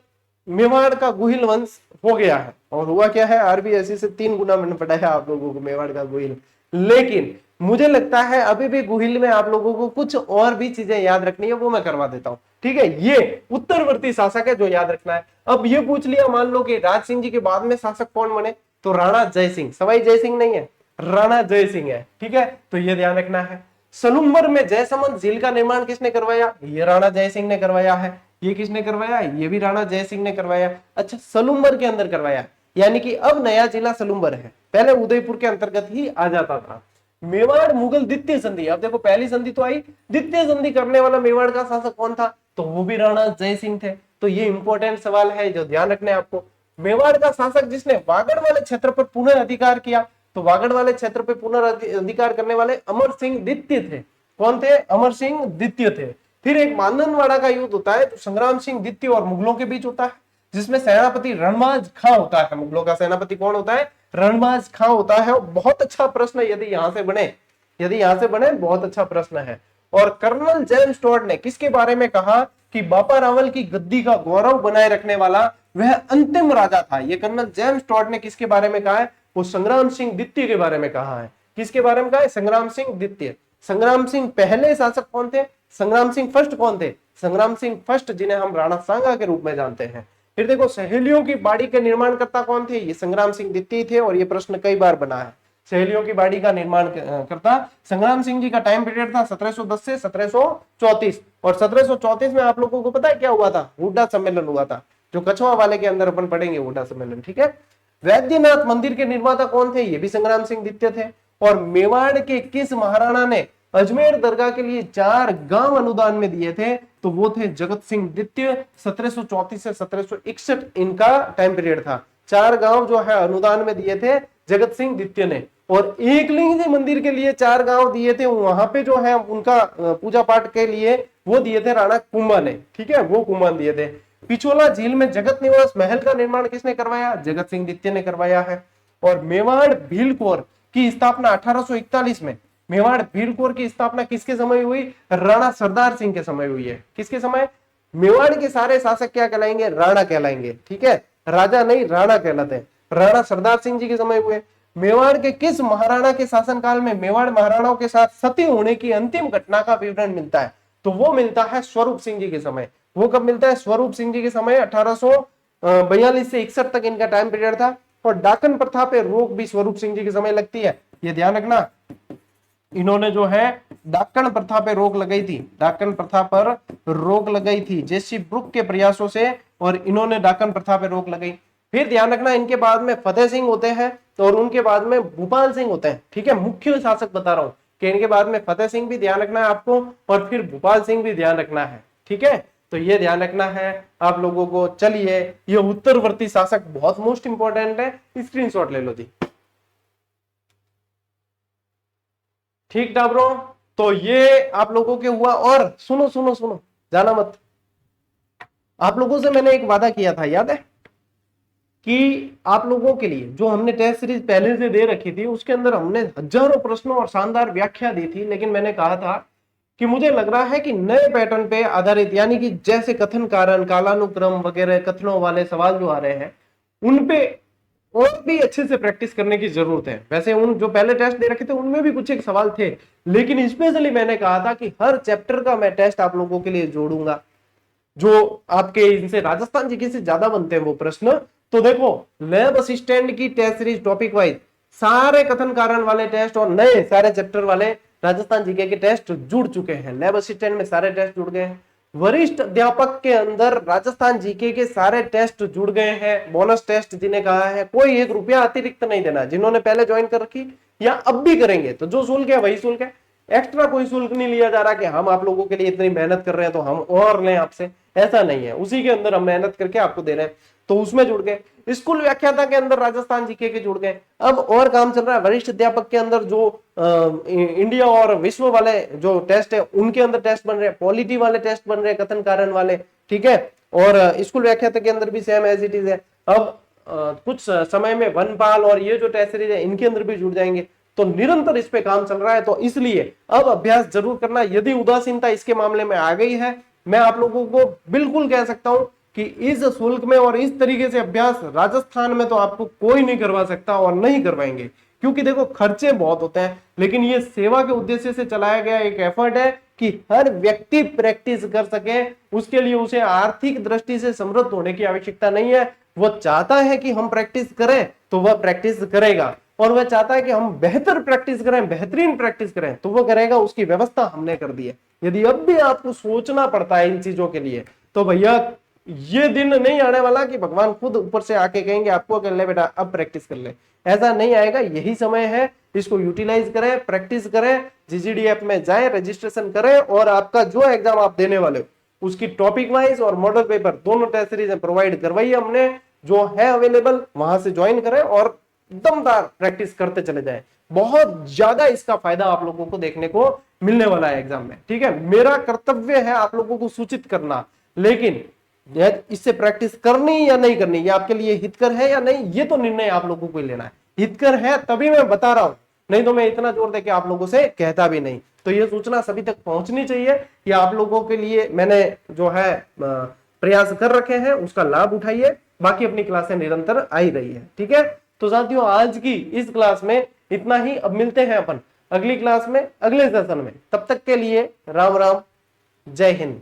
Speaker 1: मेवाड़ का गुहिल वंश हो गया है, और हुआ क्या है, आरबीएससी से 3 गुना मैंने पढ़ाया आप लोगों को मेवाड़ का गुहिल। लेकिन मुझे लगता है अभी भी गुहिल में आप लोगों को कुछ और भी चीजें याद रखनी है, वो मैं करवा देता हूं, ठीक है। ये उत्तरवर्ती शासक है जो याद रखना है। अब ये पूछ लिया, मान लो कि राज सिंह जी के बाद में शासक कौन बने, तो राणा जय सिंह, सवाई जय सिंह नहीं है, राणा जय सिंह है, ठीक है। तो ये ध्यान रखना है। सलूम्बर में जयसमंद झील का निर्माण किसने करवाया, ये राणा जय सिंह ने करवाया है। ये किसने करवाया, ये भी राणा जय सिंह ने करवाया। अच्छा, सलूम्बर के अंदर करवाया, यानी कि अब नया जिला सलूम्बर है, पहले उदयपुर के अंतर्गत ही आ जाता था। मेवाड़ मुगल द्वितीय संधि, अब देखो पहली संधि तो आई, द्वितीय संधि करने वाला मेवाड़ का शासक कौन था, तो वो भी राणा जय सिंह थे। तो ये इंपॉर्टेंट सवाल है जो ध्यान रखना है आपको। मेवाड़ का शासक जिसने वागड़ वाले क्षेत्र पर पुनः अधिकार किया, तो वागड़ वाले क्षेत्र पर पुनर्अधिकार करने वाले अमर सिंह द्वितीय थे। कौन थे, अमर सिंह द्वितीय थे। फिर एक माननवाड़ा का युद्ध होता है, तो संग्राम सिंह द्वितीय और मुगलों के बीच होता है, जिसमें सेनापति रणबाज खां होता है। मुगलों का सेनापति कौन होता है, रणबाज खां होता है। बहुत अच्छा प्रश्न है, यदि यहां से बने बहुत अच्छा प्रश्न है। और कर्नल जेम्स टॉड ने किसके बारे में कहा कि बापा रावल की गद्दी का गौरव बनाए रखने वाला वह अंतिम राजा था। ये कर्नल जेम्स टॉड ने किसके बारे में कहा है, वो संग्राम सिंह द्वितीय के बारे में कहा है। किसके बारे में कहा है, संग्राम सिंह द्वितीय। संग्राम सिंह पहले शासक कौन थे, संग्राम सिंह फर्स्ट कौन थे, संग्राम सिंह फर्स्ट, जिन्हें हम राणा सांगा के रूप में जानते हैं। फिर देखो सहेलियों की बाड़ी के निर्माणकर्ता कौन थे, ये संग्राम सिंह द्वितीय थे, और ये प्रश्न कई बार बना है। सहेलियों की बाड़ी का निर्माण करता संग्राम सिंह जी का टाइम पीरियड था 1710 से 1734, और 1734 में आप लोगों को पता है क्या हुआ था, हुड्डा सम्मेलन हुआ था, जो कछवा वाले के अंदर अपन पढ़ेंगे हुड्डा सम्मेलन, ठीक है। वैद्यनाथ मंदिर के निर्माता कौन थे, ये भी संग्राम सिंह द्वितीय थे। और मेवाड़ के किस महाराणा ने अजमेर दरगाह के लिए 4 गांव अनुदान में दिए थे, तो वो थे जगत सिंह द्वितीय। 1734 से 1761 इनका टाइम पीरियड था। 4 गांव जो है अनुदान में दिए थे जगत सिंह द्वितीय ने। और एकलिंग जी मंदिर के लिए 4 गांव दिए थे, वहां पे जो है उनका पूजा पाठ के लिए वो दिए थे राणा कुंभा ने, ठीक है, वो कुंभा दिए थे। पिछोला झील में जगत निवास महल का निर्माण किसने करवाया, जगत सिंह द्वितीय ने करवाया है। और मेवाड़ भीलकोर की स्थापना 1841 में, मेवाड़ भीलकोर की स्थापना किसके समय हुई, राणा सरदार सिंह के समय हुई है। किसके समय, मेवाड़ के सारे शासक क्या कहलाएंगे, राणा कहलाएंगे, ठीक है, राजा नहीं राणा कहलाते हैं। राणा सरदार सिंह जी के समय हुए। मेवाड़ के किस महाराणा के शासनकाल में मेवाड़ महाराणाओं के साथ सती होने की अंतिम घटना का विवरण मिलता है, तो वो मिलता है स्वरूप सिंह जी के समय। वो कब मिलता है, स्वरूप सिंह जी के समय 1842 से 61 तक इनका टाइम पीरियड था। और डाकन प्रथा पे रोक भी स्वरूप सिंह जी के समय लगती है, ये ध्यान रखना। इन्होंने जो है डाकन प्रथा पे रोक लगाई थी, डाकन प्रथा पर रोक लगाई थी जेसी ब्रुक के प्रयासों से, और इन्होंने डाकन प्रथा पे रोक लगाई। फिर ध्यान रखना इनके बाद में फतेह सिंह होते हैं, तो और उनके बाद में भूपाल सिंह होते हैं, ठीक है। मुख्य शासक बता रहा हूं कि इनके बाद में फतेह सिंह भी ध्यान रखना है आपको, और फिर भूपाल सिंह भी ध्यान रखना है, ठीक है। तो ये ध्यान रखना है आप लोगों को। चलिए, ये उत्तरवर्ती शासक बहुत मोस्ट इंपॉर्टेंट है, स्क्रीनशॉट ले लो जी, ठीक था ब्रो। तो ये आप लोगों के हुआ। और सुनो सुनो सुनो, जाना मत, आप लोगों से मैंने एक वादा किया था, याद है, कि आप लोगों के लिए जो हमने टेस्ट सीरीज पहले से दे रखी थी उसके अंदर हमने हजारों प्रश्नों और शानदार व्याख्या दी थी, लेकिन मैंने कहा था कि मुझे लग रहा है कि नए पैटर्न पे आधारित, यानी कि जैसे कथन कारण, कालानुक्रम वगैरह कथनों वाले सवाल जो आ रहे हैं उन पे और भी अच्छे से प्रैक्टिस करने की जरूरत है। वैसे उन जो पहले टेस्ट दे रखे थे उनमें भी कुछ एक सवाल थे, लेकिन स्पेशली मैंने कहा था कि हर चैप्टर का मैं टेस्ट आप लोगों के लिए जोड़ूंगा, जो आपके इनसे राजस्थान जीके से ज्यादा बनते हैं वो प्रश्न। तो देखो, लैब असिस्टेंट की टेस्ट सीरीज टॉपिक वाइज सारे कथन कारण वाले टेस्ट और नए सारे चैप्टर वाले राजस्थान जीके के टेस्ट जुड़ चुके हैं। लैब असिस्टेंट में सारे टेस्ट जुड़ गए हैं। वरिष्ठ अध्यापक के अंदर राजस्थान जीके के सारे टेस्ट जुड़ गए हैं। बोनस टेस्ट जिन्हें कहा है, कोई 1 रुपया अतिरिक्त नहीं देना, जिन्होंने पहले ज्वाइन कर रखी या अब भी करेंगे तो जो शुल्क है वही शुल्क है, एक्स्ट्रा कोई शुल्क नहीं लिया जा रहा कि हम आप लोगों के लिए इतनी मेहनत कर रहे हैं तो हम और लें आपसे, ऐसा नहीं है। उसी के अंदर हम मेहनत करके आपको दे रहे हैं, तो उसमें जुड़ गए। स्कूल व्याख्याता के अंदर राजस्थान जीके के जुड़ गए। अब और काम चल रहा है वरिष्ठ अध्यापक के अंदर, जो इंडिया और विश्व वाले जो टेस्ट है उनके अंदर टेस्ट बन रहे हैं, पॉलिटी वाले टेस्ट बन रहे हैं, कथन कारण वाले, ठीक है। और स्कूल व्याख्याता के अंदर भी सेम एज इट इज है। अब कुछ समय में वनपाल और ये जो टेस्ट सीरीज है इनके अंदर भी जुड़ जाएंगे। तो निरंतर इस पे काम चल रहा है, तो इसलिए अब अभ्यास जरूर करना। यदि उदासीनता इसके मामले में आ गई है, मैं आप लोगों को बिल्कुल कह सकता हूं कि इस शुल्क में और इस तरीके से अभ्यास राजस्थान में तो आपको कोई नहीं करवा सकता और नहीं करवाएंगे, क्योंकि देखो खर्चे बहुत होते हैं, लेकिन ये सेवा के उद्देश्य से चलाया गया एक एफर्ट है कि हर व्यक्ति प्रैक्टिस कर सके। उसके लिए उसे आर्थिक दृष्टि से समृद्ध होने की आवश्यकता नहीं है। वो चाहता है कि हम प्रैक्टिस करें तो वह प्रैक्टिस करेगा, और वह चाहता है कि हम बेहतर प्रैक्टिस करें, बेहतरीन प्रैक्टिस करें तो वो करेगा। उसकी व्यवस्था हमने कर दी है। यदि अब भी आपको सोचना पड़ता है इन चीजों के लिए, तो भैया ये दिन नहीं आने वाला कि भगवान खुद ऊपर से आके कहेंगे आपको कर ले बेटा अब प्रैक्टिस कर ले, ऐसा नहीं आएगा। यही समय है, इसको यूटिलाइज करें, प्रैक्टिस करें, जीजीडीएफ में जाएं, रजिस्ट्रेशन करें, और आपका जो एग्जाम आप देने वाले हो उसकी टॉपिक वाइज और मॉडल पेपर दोनों टेस्ट सीरीज प्रोवाइड करवाई हमने, जो है अवेलेबल, वहां से ज्वाइन करें और दमदार प्रैक्टिस करते चले जाएं। बहुत ज्यादा इसका फायदा आप लोगों को देखने को मिलने वाला है एग्जाम में, ठीक है। मेरा कर्तव्य है आप लोगों को सूचित करना, लेकिन इससे प्रैक्टिस करनी या नहीं करनी, ये आपके लिए हितकर है या नहीं, ये तो निर्णय आप लोगों को लेना है। हितकर है तभी मैं बता रहा हूं, नहीं तो मैं इतना जोर देके आप लोगों से कहता भी नहीं। तो ये सूचना सभी तक पहुंचनी चाहिए कि आप लोगों के लिए मैंने जो है प्रयास कर रखे हैं, उसका लाभ उठाइए। बाकी अपनी क्लासें निरंतर आई रही है, ठीक है। तो साथियों, आज की इस क्लास में इतना ही। अब मिलते हैं अपन अगली क्लास में, अगले सेशन में। तब तक के लिए राम राम, जय हिंद।